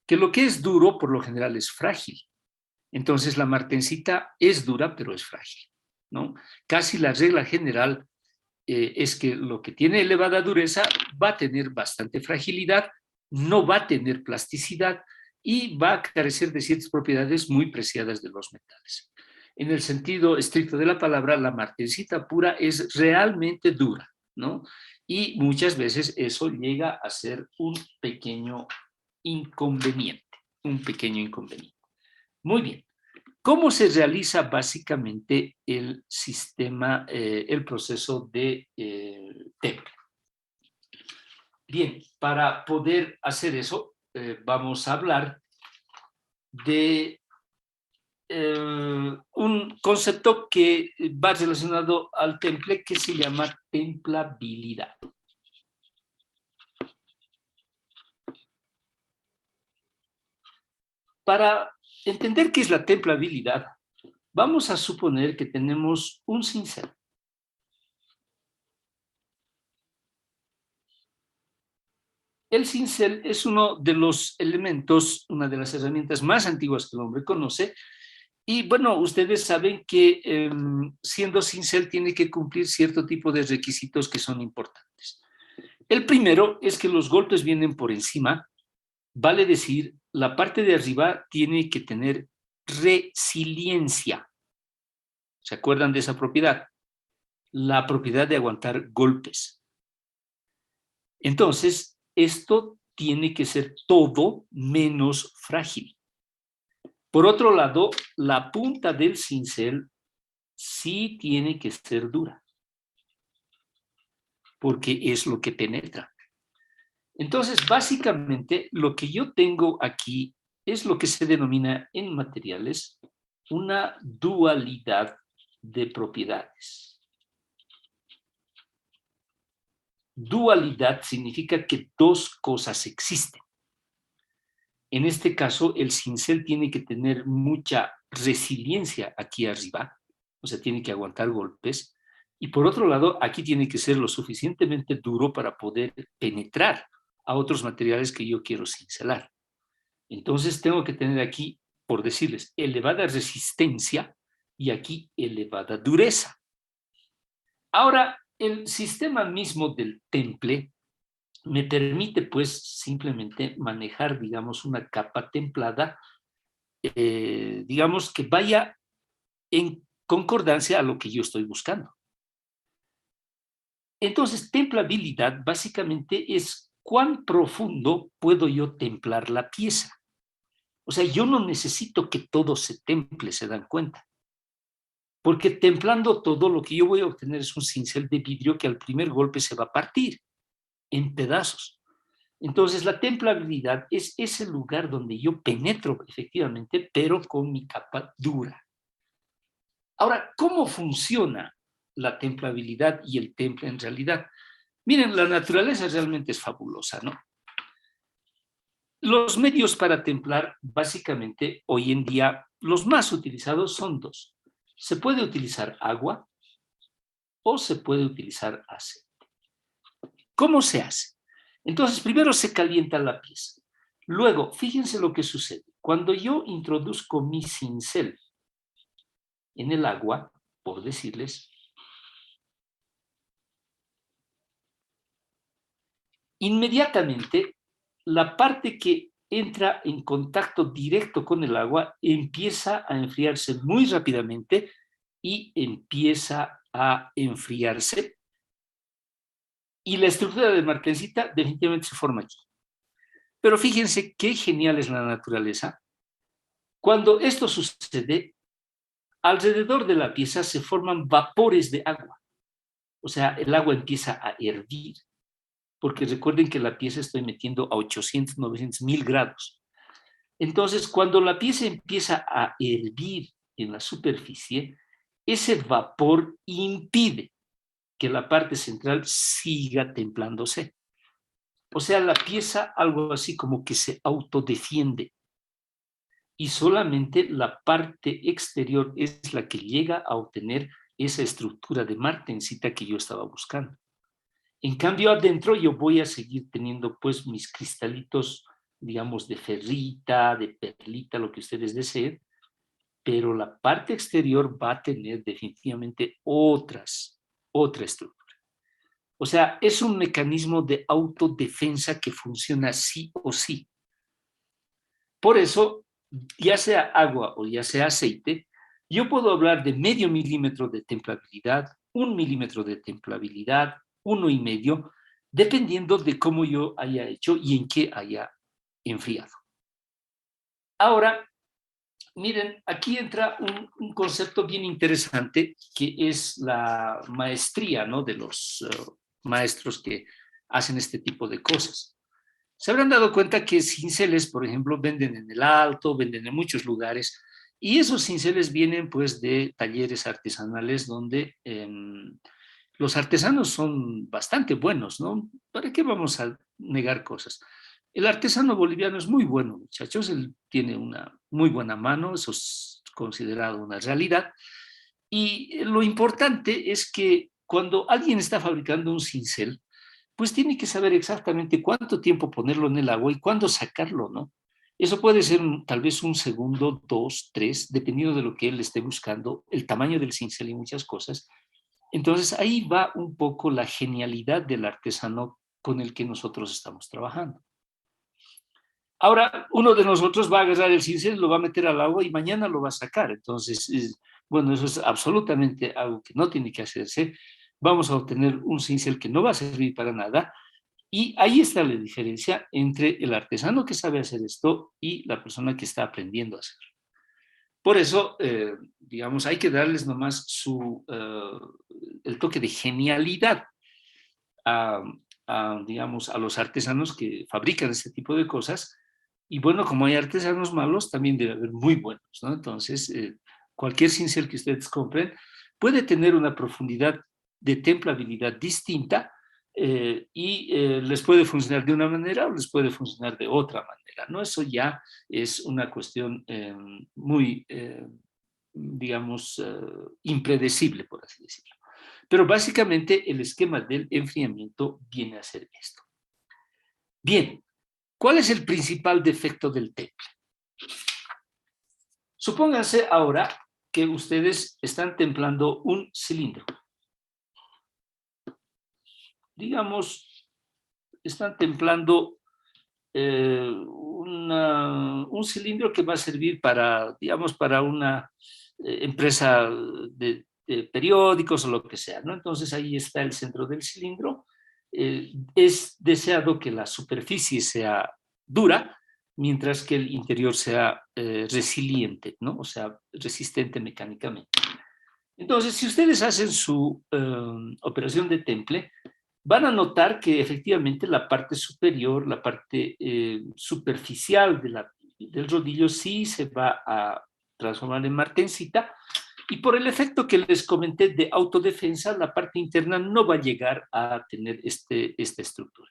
que lo que es duro, por lo general, es frágil. Entonces, la martensita es dura, pero es frágil, ¿no? Casi la regla general es que lo que tiene elevada dureza va a tener bastante fragilidad, no va a tener plasticidad y va a carecer de ciertas propiedades muy preciadas de los metales. En el sentido estricto de la palabra, la martensita pura es realmente dura, ¿no? Y muchas veces eso llega a ser un pequeño inconveniente, un pequeño inconveniente. Muy bien. ¿Cómo se realiza básicamente el sistema, el proceso de temple? Bien, para poder hacer eso, vamos a hablar de un concepto que va relacionado al temple que se llama templabilidad. Para entender qué es la templabilidad, vamos a suponer que tenemos un cincel. El cincel es uno de los elementos, una de las herramientas más antiguas que el hombre conoce. Y bueno, ustedes saben que siendo cincel tiene que cumplir cierto tipo de requisitos que son importantes. El primero es que los golpes vienen por encima, vale decir, la parte de arriba tiene que tener resiliencia. ¿Se acuerdan de esa propiedad? La propiedad de aguantar golpes. Entonces, esto tiene que ser todo menos frágil. Por otro lado, la punta del cincel sí tiene que ser dura, porque es lo que penetra. Entonces, básicamente, lo que yo tengo aquí es lo que se denomina en materiales una dualidad de propiedades. Dualidad significa que dos cosas existen. En este caso, el cincel tiene que tener mucha resiliencia aquí arriba, o sea, tiene que aguantar golpes, Y por otro lado, aquí tiene que ser lo suficientemente duro para poder penetrar a otros materiales que yo quiero cincelar. Entonces tengo que tener aquí, por decirles, elevada resistencia y aquí elevada dureza. Ahora, el sistema mismo del temple me permite pues simplemente manejar, digamos, una capa templada, digamos, que vaya en concordancia a lo que yo estoy buscando. Entonces, templabilidad básicamente es cuán profundo puedo yo templar la pieza. O sea, yo no necesito que todo se temple, ¿se dan cuenta? Porque templando todo, lo que yo voy a obtener es un cincel de vidrio que al primer golpe se va a partir en pedazos. Entonces, la templabilidad es ese lugar donde yo penetro efectivamente, pero con mi capa dura. Ahora, ¿cómo funciona la templabilidad y el temple en realidad? Miren, la naturaleza realmente es fabulosa, ¿no? Los medios para templar, básicamente, hoy en día, los más utilizados son dos. Se puede utilizar agua o se puede utilizar aceite. ¿Cómo se hace? Entonces, primero se calienta la pieza. Luego, fíjense lo que sucede. Cuando yo introduzco mi cincel en el agua, por decirles, inmediatamente la parte que entra en contacto directo con el agua empieza a enfriarse muy rápidamente y empieza a enfriarse. Y la estructura de martensita definitivamente se forma aquí. Pero fíjense qué genial es la naturaleza. Cuando esto sucede, alrededor de la pieza se forman vapores de agua. O sea, el agua empieza a hervir. Porque recuerden que la pieza estoy metiendo a 800, 900, 1000 grados. Entonces, cuando la pieza empieza a hervir en la superficie, ese vapor impide que la parte central siga templándose. O sea, la pieza algo así como que se autodefiende y solamente la parte exterior es la que llega a obtener esa estructura de martensita que yo estaba buscando. En cambio, adentro yo voy a seguir teniendo pues mis cristalitos, digamos, de ferrita, de perlita, lo que ustedes deseen, pero la parte exterior va a tener definitivamente otra estructura. O sea, es un mecanismo de autodefensa que funciona sí o sí. Por eso, ya sea agua o ya sea aceite, yo puedo hablar de medio milímetro de templabilidad, 1 milímetro de templabilidad, 1,5, dependiendo de cómo yo haya hecho y en qué haya enfriado. Ahora, miren, aquí entra un concepto bien interesante que es la maestría, ¿no? De los maestros que hacen este tipo de cosas. Se habrán dado cuenta que cinceles, por ejemplo, venden en el Alto, venden en muchos lugares, y esos cinceles vienen pues de talleres artesanales donde los artesanos son bastante buenos, ¿no? ¿Para qué vamos a negar cosas? El artesano boliviano es muy bueno, muchachos, él tiene una muy buena mano, eso es considerado una realidad, y lo importante es que cuando alguien está fabricando un cincel, pues tiene que saber exactamente cuánto tiempo ponerlo en el agua y cuándo sacarlo, ¿no? Eso puede ser tal vez un segundo, dos, tres, dependiendo de lo que él esté buscando, el tamaño del cincel y muchas cosas. Entonces ahí va un poco la genialidad del artesano con el que nosotros estamos trabajando. Ahora, uno de nosotros va a agarrar el cincel, lo va a meter al agua y mañana lo va a sacar. Entonces, bueno, eso es absolutamente algo que no tiene que hacerse. Vamos a obtener un cincel que no va a servir para nada. Y ahí está la diferencia entre el artesano que sabe hacer esto y la persona que está aprendiendo a hacerlo. Por eso, digamos, hay que darles nomás el toque de genialidad a, digamos, a los artesanos que fabrican este tipo de cosas. Y bueno, como hay artesanos malos, también debe haber muy buenos, ¿no? Entonces, cualquier cincel que ustedes compren puede tener una profundidad de templabilidad distinta les puede funcionar de una manera o les puede funcionar de otra manera, ¿no? Eso ya es una cuestión muy, digamos, impredecible, por así decirlo. Pero básicamente el esquema del enfriamiento viene a ser esto. Bien, ¿cuál es el principal defecto del temple? Supónganse ahora que ustedes están templando un cilindro. Digamos, están templando un cilindro que va a servir para, digamos, para una empresa de periódicos o lo que sea, ¿no? Entonces ahí está el centro del cilindro. Es deseado que la superficie sea dura, mientras que el interior sea resiliente, ¿no? O sea, resistente mecánicamente. Entonces, si ustedes hacen su operación de temple, van a notar que efectivamente la parte superior, la parte superficial del rodillo sí se va a transformar en martensita, y por el efecto que les comenté de autodefensa, la parte interna no va a llegar a tener esta estructura.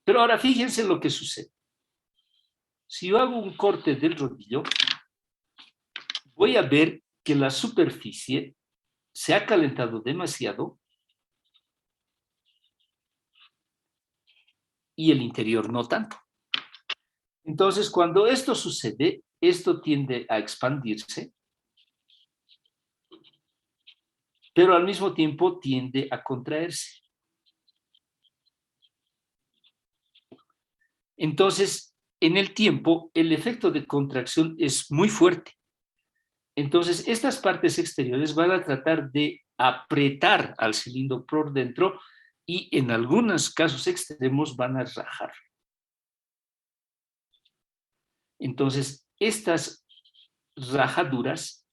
Pero ahora fíjense lo que sucede. Si yo hago un corte del rodillo, voy a ver que la superficie se ha calentado demasiado y el interior no tanto. Entonces, cuando esto sucede, esto tiende a expandirse, pero al mismo tiempo tiende a contraerse. Entonces, en el tiempo, el efecto de contracción es muy fuerte. Entonces, estas partes exteriores van a tratar de apretar al cilindro por dentro y en algunos casos extremos van a rajar. Entonces, estas rajaduras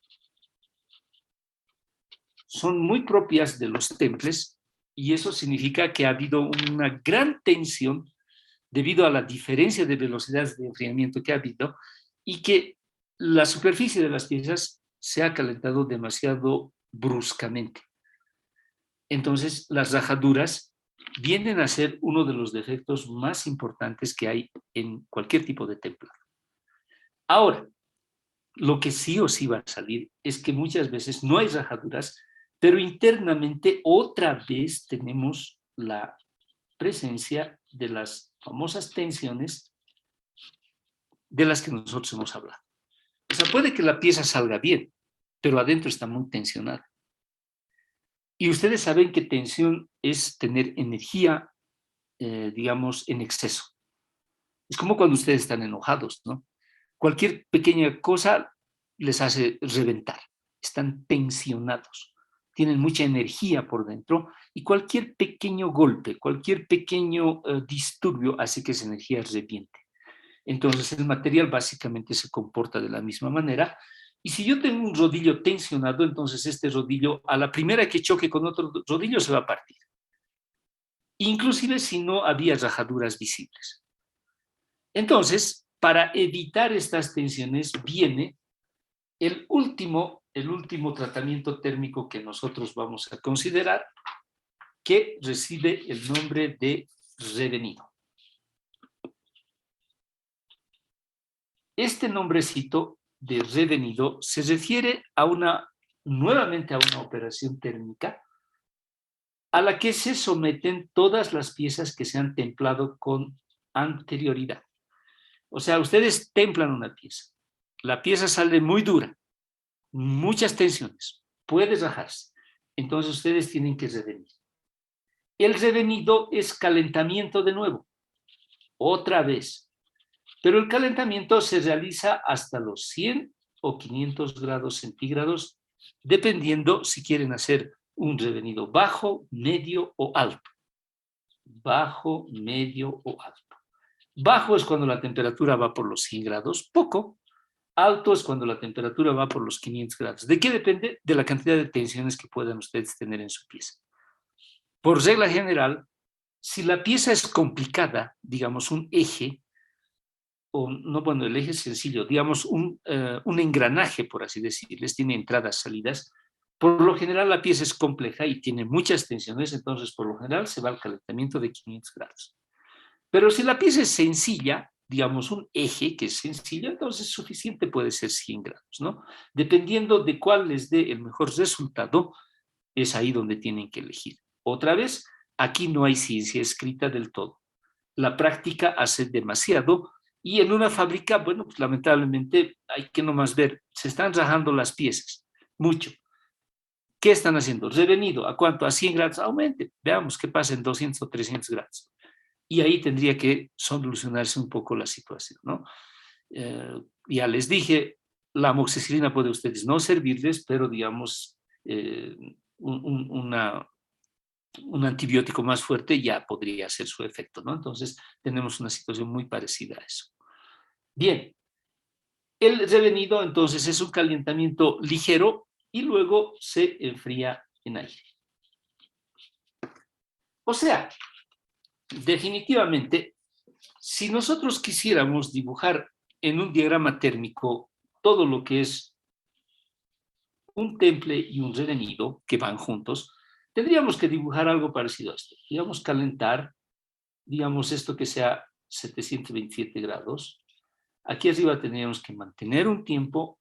son muy propias de los temples y eso significa que ha habido una gran tensión debido a la diferencia de velocidades de enfriamiento que ha habido y que la superficie de las piezas se ha calentado demasiado bruscamente. Entonces, las rajaduras vienen a ser uno de los defectos más importantes que hay en cualquier tipo de templado. Ahora, lo que sí o sí va a salir es que muchas veces no hay rajaduras, pero internamente otra vez tenemos la presencia de las famosas tensiones de las que nosotros hemos hablado. O sea, puede que la pieza salga bien, pero adentro está muy tensionada. Y ustedes saben que tensión es tener energía, digamos, en exceso. Es como cuando ustedes están enojados, ¿no? Cualquier pequeña cosa les hace reventar. Están tensionados, tienen mucha energía por dentro y cualquier pequeño golpe, cualquier pequeño disturbio hace que esa energía reviente. Entonces el material básicamente se comporta de la misma manera. Y si yo tengo un rodillo tensionado, entonces este rodillo a la primera que choque con otro rodillo se va a partir. Inclusive si no había rajaduras visibles. Entonces, para evitar estas tensiones viene el último tratamiento térmico que nosotros vamos a considerar, que recibe el nombre de revenido. Este nombrecito de revenido se refiere a nuevamente a una operación térmica a la que se someten todas las piezas que se han templado con anterioridad. O sea, ustedes templan una pieza. La pieza sale muy dura, muchas tensiones, puede rajarse. Entonces ustedes tienen que revenir. El revenido es calentamiento de nuevo, otra vez. Pero el calentamiento se realiza hasta los 100 o 500 grados centígrados, dependiendo si quieren hacer un revenido bajo, medio o alto. Bajo, medio o alto. Bajo es cuando la temperatura va por los 100 grados, poco. Alto es cuando la temperatura va por los 500 grados. ¿De qué depende? De la cantidad de tensiones que puedan ustedes tener en su pieza. Por regla general, si la pieza es complicada, digamos un eje, o no, bueno, el eje es sencillo, digamos un engranaje, por así decirles, tiene entradas, salidas, por lo general la pieza es compleja y tiene muchas tensiones, entonces por lo general se va al calentamiento de 500 grados. Pero si la pieza es sencilla, digamos un eje que es sencillo, entonces suficiente puede ser 100 grados, ¿no? Dependiendo de cuál les dé el mejor resultado, es ahí donde tienen que elegir. Otra vez, aquí no hay ciencia escrita del todo. La práctica hace demasiado y en una fábrica, bueno, pues lamentablemente hay que nomás ver, se están rajando las piezas, mucho. ¿Qué están haciendo? Revenido, ¿a cuánto? A 100 grados, aumente. Veamos qué pasa en 200 o 300 grados. Y ahí tendría que solucionarse un poco la situación, ¿no? Ya les dije, la amoxicilina puede a ustedes no servirles, pero digamos, un antibiótico más fuerte ya podría hacer su efecto, ¿no? Entonces, tenemos una situación muy parecida a eso. Bien, el revenido entonces es un calentamiento ligero y luego se enfría en aire. O sea, definitivamente, si nosotros quisiéramos dibujar en un diagrama térmico todo lo que es un temple y un revenido que van juntos, tendríamos que dibujar algo parecido a esto. Digamos, calentar, digamos esto que sea 727 grados. Aquí arriba tendríamos que mantener un tiempo,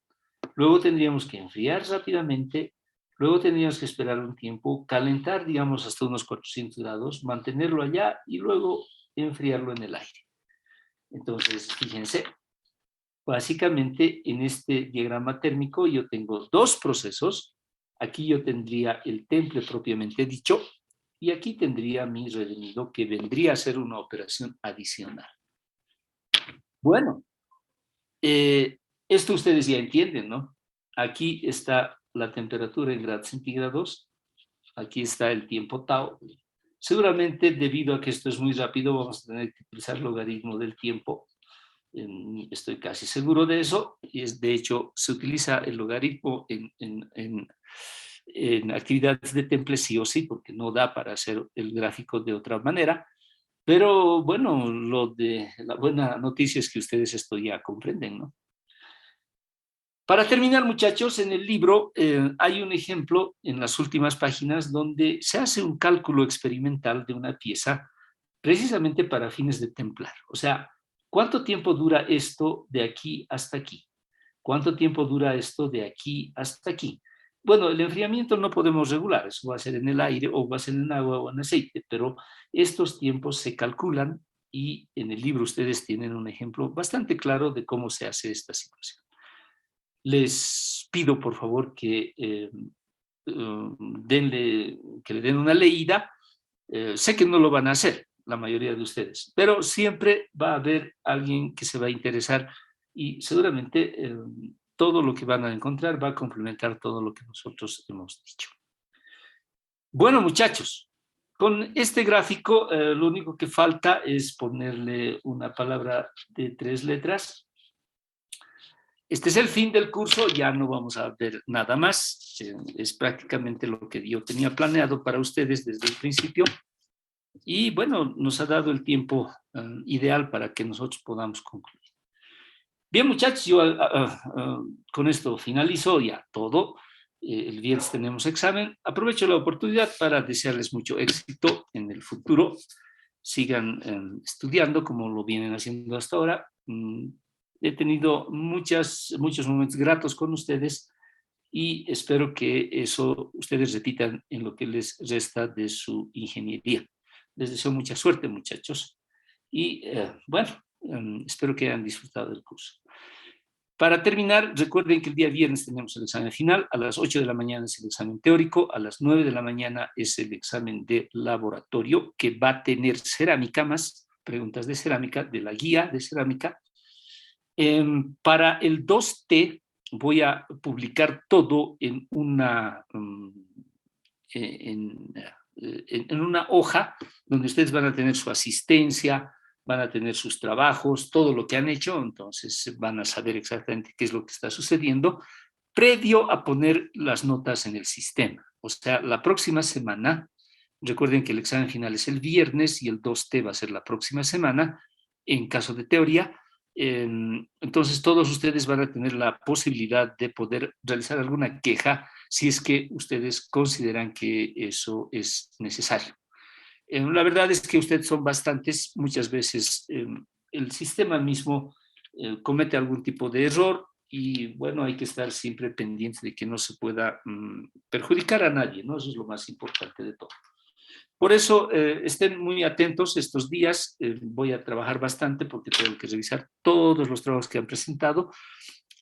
luego tendríamos que enfriar rápidamente, luego tendríamos que esperar un tiempo, calentar, digamos, hasta unos 400 grados, mantenerlo allá y luego enfriarlo en el aire. Entonces, fíjense, básicamente en este diagrama térmico yo tengo dos procesos. Aquí yo tendría el temple propiamente dicho y aquí tendría mi revenido que vendría a ser una operación adicional. Bueno, esto ustedes ya entienden, ¿no? Aquí está la temperatura en grados centígrados, aquí está el tiempo tau. Seguramente debido a que esto es muy rápido vamos a tener que utilizar logaritmo del tiempo. Estoy casi seguro de eso, y de hecho se utiliza el logaritmo en actividades de temple sí o sí, porque no da para hacer el gráfico de otra manera, pero bueno, la buena noticia es que ustedes esto ya comprenden, ¿no? Para terminar, muchachos, en el libro hay un ejemplo en las últimas páginas donde se hace un cálculo experimental de una pieza precisamente para fines de templar. O sea, ¿cuánto tiempo dura esto de aquí hasta aquí? ¿Cuánto tiempo dura esto de aquí hasta aquí? Bueno, el enfriamiento no podemos regular, eso va a ser en el aire o va a ser en agua o en aceite, pero estos tiempos se calculan y en el libro ustedes tienen un ejemplo bastante claro de cómo se hace esta situación. Les pido por favor que, que le den una leída. Sé que no lo van a hacer la mayoría de ustedes, pero siempre va a haber alguien que se va a interesar y seguramente todo lo que van a encontrar va a complementar todo lo que nosotros hemos dicho. Bueno, muchachos, con este gráfico lo único que falta es ponerle una palabra de 3 letras. Este es el fin del curso, ya no vamos a ver nada más. Es prácticamente lo que yo tenía planeado para ustedes desde el principio. Y bueno, nos ha dado el tiempo ideal para que nosotros podamos concluir. Bien, muchachos, yo con esto finalizo ya todo. El viernes tenemos examen. Aprovecho la oportunidad para desearles mucho éxito en el futuro. Sigan estudiando como lo vienen haciendo hasta ahora. He tenido muchos momentos gratos con ustedes y espero que eso ustedes repitan en lo que les resta de su ingeniería. Les deseo mucha suerte, muchachos. Y bueno, espero que hayan disfrutado del curso. Para terminar, recuerden que el día viernes tenemos el examen final, a las 8 de la mañana es el examen teórico, a las 9 de la mañana es el examen de laboratorio que va a tener cerámica más, preguntas de cerámica, de la guía de cerámica. Para el 2T voy a publicar todo en una, en una hoja donde ustedes van a tener su asistencia, van a tener sus trabajos, todo lo que han hecho, entonces van a saber exactamente qué es lo que está sucediendo, previo a poner las notas en el sistema. O sea, la próxima semana, recuerden que el examen final es el viernes y el 2T va a ser la próxima semana, en caso de teoría. Entonces todos ustedes van a tener la posibilidad de poder realizar alguna queja si es que ustedes consideran que eso es necesario. La verdad es que ustedes son bastantes, muchas veces el sistema mismo comete algún tipo de error y bueno, hay que estar siempre pendiente de que no se pueda perjudicar a nadie, ¿no? Eso es lo más importante de todo. Por eso, estén muy atentos estos días. Voy a trabajar bastante porque tengo que revisar todos los trabajos que han presentado.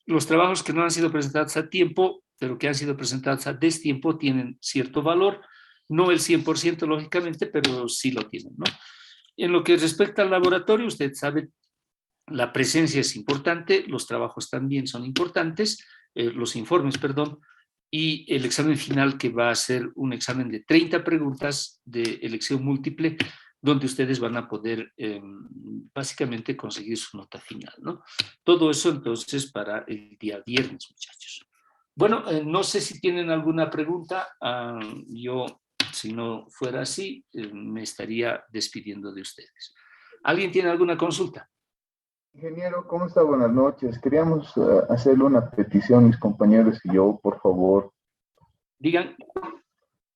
Los trabajos que no han sido presentados a tiempo, pero que han sido presentados a destiempo, tienen cierto valor. No el 100%, lógicamente, pero sí lo tienen, ¿no? En lo que respecta al laboratorio, usted sabe, la presencia es importante, los trabajos también son importantes, los informes, perdón, y el examen final, que va a ser un examen de 30 preguntas de elección múltiple, donde ustedes van a poder básicamente conseguir su nota final, ¿no? Todo eso entonces para el día viernes, muchachos. Bueno, no sé si tienen alguna pregunta. Yo, si no fuera así, me estaría despidiendo de ustedes. ¿Alguien tiene alguna consulta? Ingeniero, ¿cómo está? Buenas noches. Queríamos hacerle una petición, mis compañeros y yo, por favor. Digan.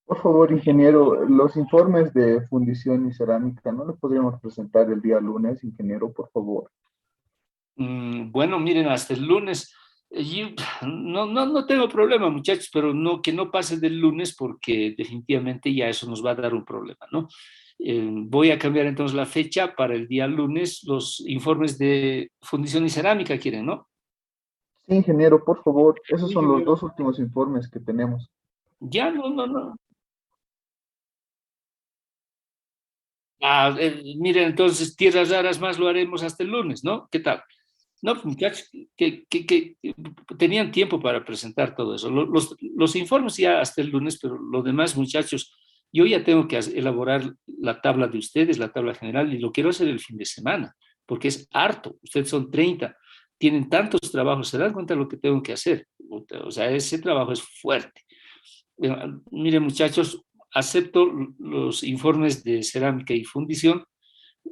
Por favor, ingeniero, los informes de fundición y cerámica, ¿no los podríamos presentar el día lunes, ingeniero, por favor? Bueno, miren, hasta el lunes. Yo no tengo problema, muchachos, pero no, que no pase del lunes porque definitivamente ya eso nos va a dar un problema, ¿no? Voy a cambiar entonces la fecha para el día lunes. Los informes de fundición y cerámica quieren, ¿no? Sí, ingeniero, por favor. Esos Sí, son los ingeniero. dos últimos informes que tenemos. Ya, no. Miren, entonces, tierras raras más lo haremos hasta el lunes, ¿no? ¿Qué tal? No, pues, muchachos, que tenían tiempo para presentar todo eso. Los informes ya hasta el lunes, pero lo demás, muchachos, yo ya tengo que elaborar la tabla de ustedes, la tabla general, y lo quiero hacer el fin de semana, porque es harto. Ustedes son 30, tienen tantos trabajos, se dan cuenta de lo que tengo que hacer. O sea, ese trabajo es fuerte. Miren, muchachos, acepto los informes de cerámica y fundición.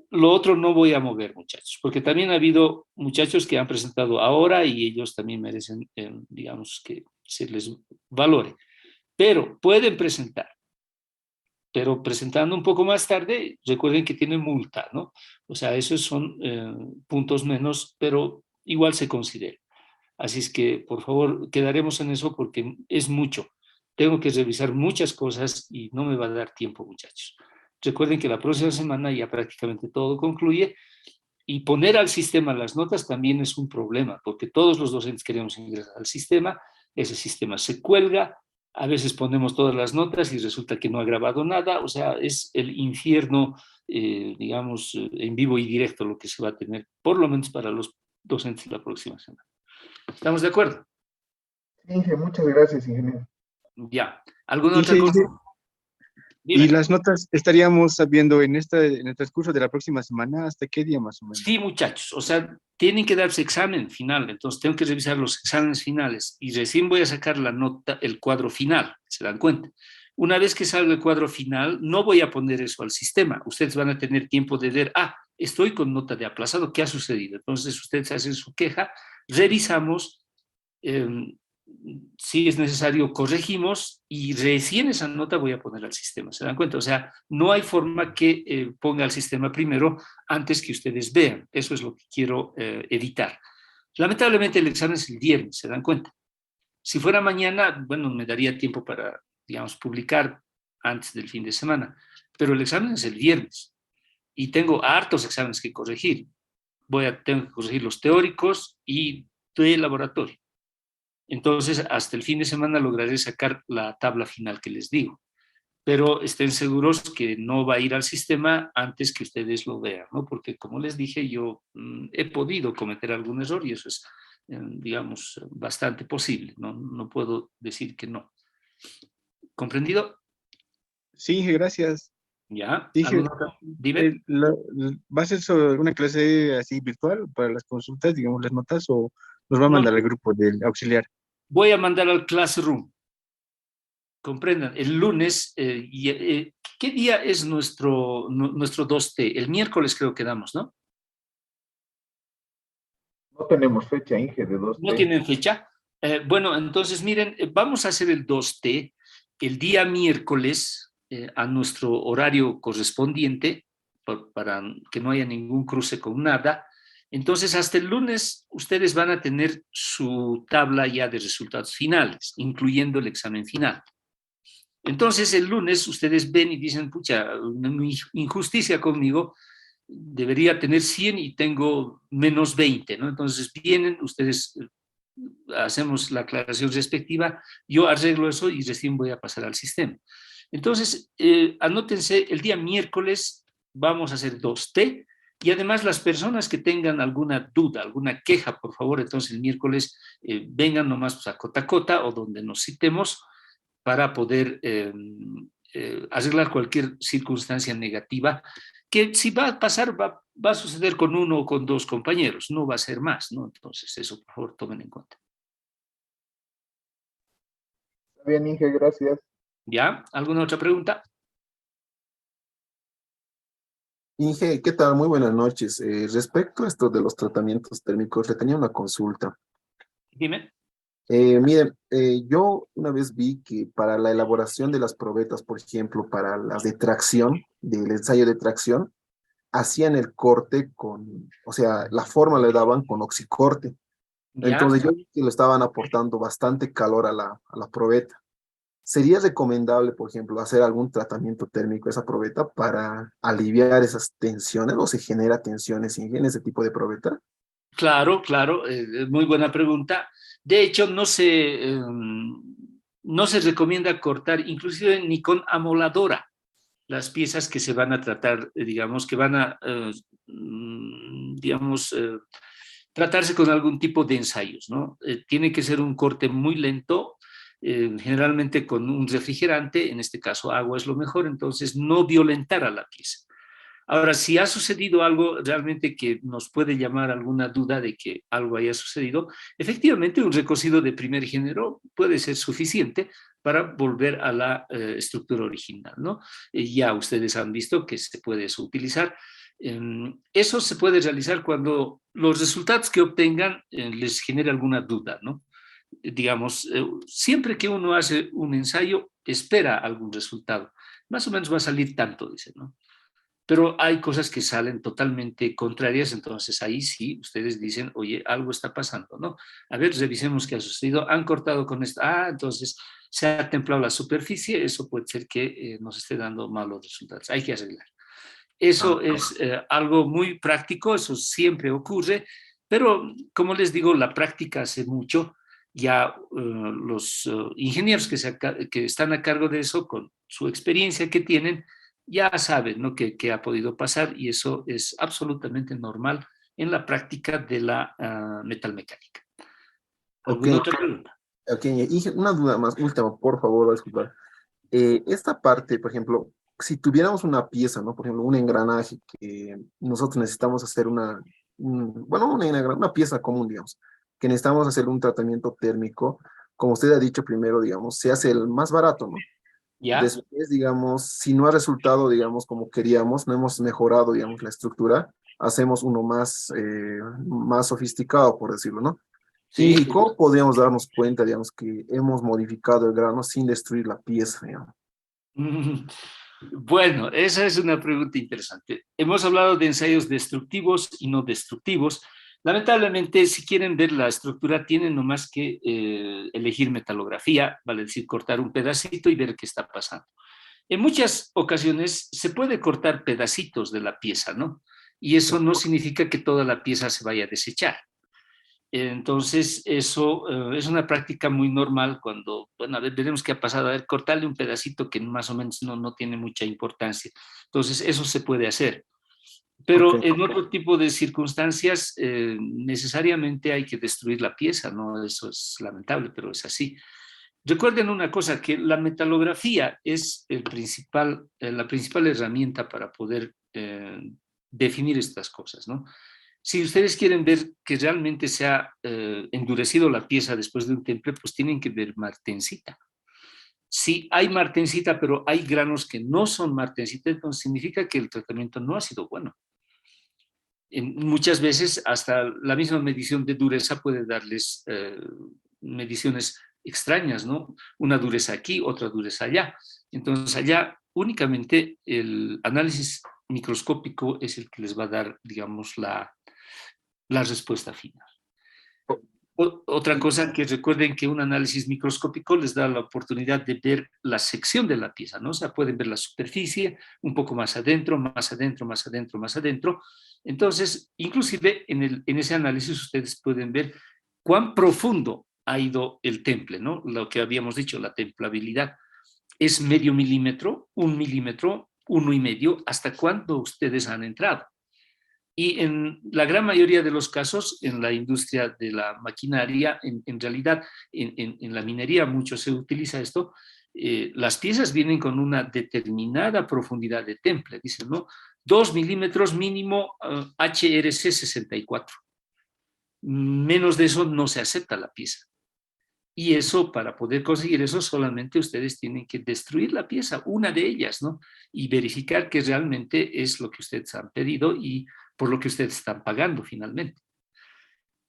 Lo otro no voy a mover, muchachos, porque también ha habido muchachos que han presentado ahora y ellos también merecen, digamos, que se les valore. Pero pueden presentar, pero presentando un poco más tarde, recuerden que tienen multa, ¿no? O sea, esos son puntos menos, pero igual se considera. Así es que, por favor, quedaremos en eso porque es mucho. Tengo que revisar muchas cosas y no me va a dar tiempo, muchachos. Recuerden que la próxima semana ya prácticamente todo concluye y poner al sistema las notas también es un problema, porque todos los docentes queremos ingresar al sistema, ese sistema se cuelga, a veces ponemos todas las notas y resulta que no ha grabado nada, o sea, es el infierno, digamos, en vivo y directo lo que se va a tener, por lo menos para los docentes la próxima semana. ¿Estamos de acuerdo? Sí, muchas gracias, ingeniero. Ya. ¿Alguna otra Inge, cosa? y Dime. las notas estaríamos sabiendo en el transcurso de la próxima semana, ¿hasta qué día más o menos? Sí, muchachos, o sea, tienen que darse examen final, entonces tengo que revisar los exámenes finales y recién voy a sacar la nota, el cuadro final, ¿se dan cuenta? Una vez que salga el cuadro final, no voy a poner eso al sistema. Ustedes van a tener tiempo de ver, estoy con nota de aplazado, ¿qué ha sucedido? Entonces ustedes hacen su queja, revisamos, eh, si es necesario corregimos y recién esa nota voy a poner al sistema, ¿se dan cuenta? O sea, no hay forma que ponga al sistema primero antes que ustedes vean. Eso es lo que quiero evitar. Lamentablemente el examen es el viernes, ¿se dan cuenta? Si fuera mañana, bueno, me daría tiempo para, digamos, publicar antes del fin de semana, pero el examen es el viernes y tengo hartos exámenes que corregir. Tengo que corregir los teóricos y de laboratorio. Entonces, hasta el fin de semana lograré sacar la tabla final que les digo. Pero estén seguros que no va a ir al sistema antes que ustedes lo vean, ¿no? Porque como les dije, yo he podido cometer algún error y eso es, digamos, bastante posible. No puedo decir que no. ¿Comprendido? Sí, Inge, gracias. ¿Ya? Dije, ¿Alguna otra? Dime. ¿va a ser sobre una clase así virtual para las consultas, digamos, las notas, o nos va a No, mandar al grupo del auxiliar? voy a mandar al Classroom. Comprendan, el lunes, ¿qué día es nuestro 2T? El miércoles creo que damos, ¿no? No tenemos fecha, Inge, de ¿No 2T. tienen fecha? Bueno, entonces miren, vamos a hacer el 2T el día miércoles a nuestro horario correspondiente para que no haya ningún cruce con nada. Entonces, hasta el lunes ustedes van a tener su tabla ya de resultados finales, incluyendo el examen final. Entonces el lunes ustedes ven y dicen, pucha, una injusticia conmigo, debería tener 100 y tengo menos 20, ¿no? Entonces vienen, ustedes hacemos la aclaración respectiva, yo arreglo eso y recién voy a pasar al sistema. Entonces, anótense, el día miércoles vamos a hacer 2T y además las personas que tengan alguna duda, alguna queja, por favor, entonces el miércoles vengan nomás pues, a Cotacota o donde nos citemos para poder arreglar cualquier circunstancia negativa que si va a pasar, va a suceder con uno o con dos compañeros, no va a ser más, ¿no? Entonces, eso por favor tomen en cuenta. Está bien, Inge, gracias. ¿Ya? ¿Alguna otra pregunta? Inge, ¿qué tal? Muy buenas noches. Respecto a esto de los tratamientos térmicos, le tenía una consulta. Dime. Miren, yo una vez vi que para la elaboración de las probetas, por ejemplo, para las de tracción, del ensayo de tracción, hacían el corte con, o sea, la forma le daban con oxicorte. ¿Ya? Entonces yo vi que le estaban aportando bastante calor a la probeta. ¿Sería recomendable, por ejemplo, hacer algún tratamiento térmico a esa probeta para aliviar esas tensiones o se genera tensiones en ese tipo de probeta? Claro, claro, muy buena pregunta. De hecho, no se recomienda cortar, inclusive ni con amoladora, las piezas que se van a tratar, digamos, que van a, digamos, tratarse con algún tipo de ensayos, ¿no? Tiene que ser un corte muy lento, generalmente con un refrigerante, en este caso agua es lo mejor, entonces no violentar a la pieza. Ahora, si ha sucedido algo realmente que nos puede llamar alguna duda de que algo haya sucedido, efectivamente un recocido de primer género puede ser suficiente para volver a la estructura original, ¿no? Ya ustedes han visto que se puede eso utilizar. Eso se puede realizar cuando los resultados que obtengan les genere alguna duda, ¿no? Digamos, siempre que uno hace un ensayo, espera algún resultado. Más o menos va a salir tanto, dice, ¿no? Pero hay cosas que salen totalmente contrarias, entonces ahí sí ustedes dicen, oye, algo está pasando, ¿no? A ver, revisemos qué ha sucedido, han cortado con esto, entonces se ha templado la superficie, eso puede ser que nos esté dando malos resultados, hay que arreglar. Eso es algo muy práctico, eso siempre ocurre, pero como les digo, la práctica hace mucho, ya los ingenieros que están a cargo de eso, con su experiencia que tienen, ya saben, ¿no? qué ha podido pasar y eso es absolutamente normal en la práctica de la metalmecánica. Ok, ¿Alguna otra pregunta? ok. Y una duda más, última, por favor, disculpar. Esta parte, por ejemplo, si tuviéramos una pieza, ¿no? Por ejemplo, un engranaje que nosotros necesitamos hacer bueno, una pieza común, digamos, que necesitamos hacer un tratamiento térmico, como usted ha dicho primero, digamos, se hace el más barato, ¿no? ¿Ya? Después, digamos, si no ha resultado, digamos, como queríamos, no hemos mejorado, digamos, la estructura, hacemos uno más sofisticado, por decirlo, ¿no? Sí. ¿Y cómo podríamos darnos cuenta, digamos, que hemos modificado el grano sin destruir la pieza, digamos? Bueno, esa es una pregunta interesante. Hemos hablado de ensayos destructivos y no destructivos. Lamentablemente, si quieren ver la estructura, tienen nomás que elegir metalografía, vale decir, cortar un pedacito y ver qué está pasando. En muchas ocasiones se puede cortar pedacitos de la pieza, ¿no? Y eso no significa que toda la pieza se vaya a desechar. Entonces, eso es una práctica muy normal cuando, bueno, a ver, veremos qué ha pasado, a ver, cortarle un pedacito que más o menos no tiene mucha importancia. Entonces, eso se puede hacer. Ok, Pero en otro tipo de circunstancias, necesariamente hay que destruir la pieza, ¿no? Eso es lamentable, pero es así. Recuerden una cosa, que la metalografía es la principal herramienta para poder definir estas cosas, ¿no? Si ustedes quieren ver que realmente se ha endurecido la pieza después de un temple, pues tienen que ver martensita. Si hay martensita, pero hay granos que no son martensita, entonces significa que el tratamiento no ha sido bueno. Muchas veces hasta la misma medición de dureza puede darles mediciones extrañas, ¿no? Una dureza aquí, otra dureza allá. Entonces allá únicamente el análisis microscópico es el que les va a dar, digamos, la respuesta final. Otra cosa que recuerden que un análisis microscópico les da la oportunidad de ver la sección de la pieza, ¿no? O sea, pueden ver la superficie, un poco más adentro, más adentro, más adentro, más adentro. Entonces, inclusive en ese análisis ustedes pueden ver cuán profundo ha ido el temple, ¿no? Lo que habíamos dicho, la templabilidad. ¿Es medio milímetro, 1 milímetro, 1,5? ¿Hasta cuándo ustedes han entrado? Y en la gran mayoría de los casos, en la industria de la maquinaria, en realidad, en la minería mucho se utiliza esto, las piezas vienen con una determinada profundidad de temple, dicen, ¿no? 2 milímetros mínimo HRC 64. Menos de eso no se acepta la pieza. Y eso, para poder conseguir eso, solamente ustedes tienen que destruir la pieza, una de ellas, ¿no? Y verificar que realmente es lo que ustedes han pedido y por lo que ustedes están pagando finalmente.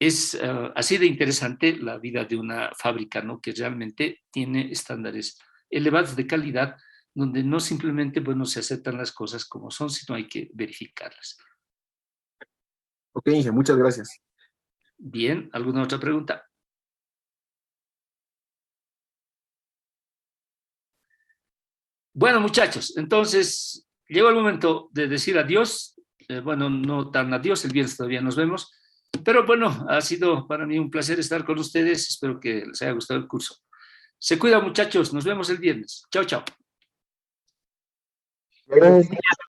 Es así de interesante la vida de una fábrica, ¿no? Que realmente tiene estándares elevados de calidad, donde no simplemente, bueno, se aceptan las cosas como son, sino hay que verificarlas. Ok, Inge, muchas gracias. Bien, ¿alguna otra pregunta? Bueno, muchachos, entonces llegó el momento de decir adiós. Bueno, no tan adiós, el viernes todavía nos vemos. Pero bueno, ha sido para mí un placer estar con ustedes. Espero que les haya gustado el curso. Se cuidan, muchachos. Nos vemos el viernes. Chao, chao. Gracias.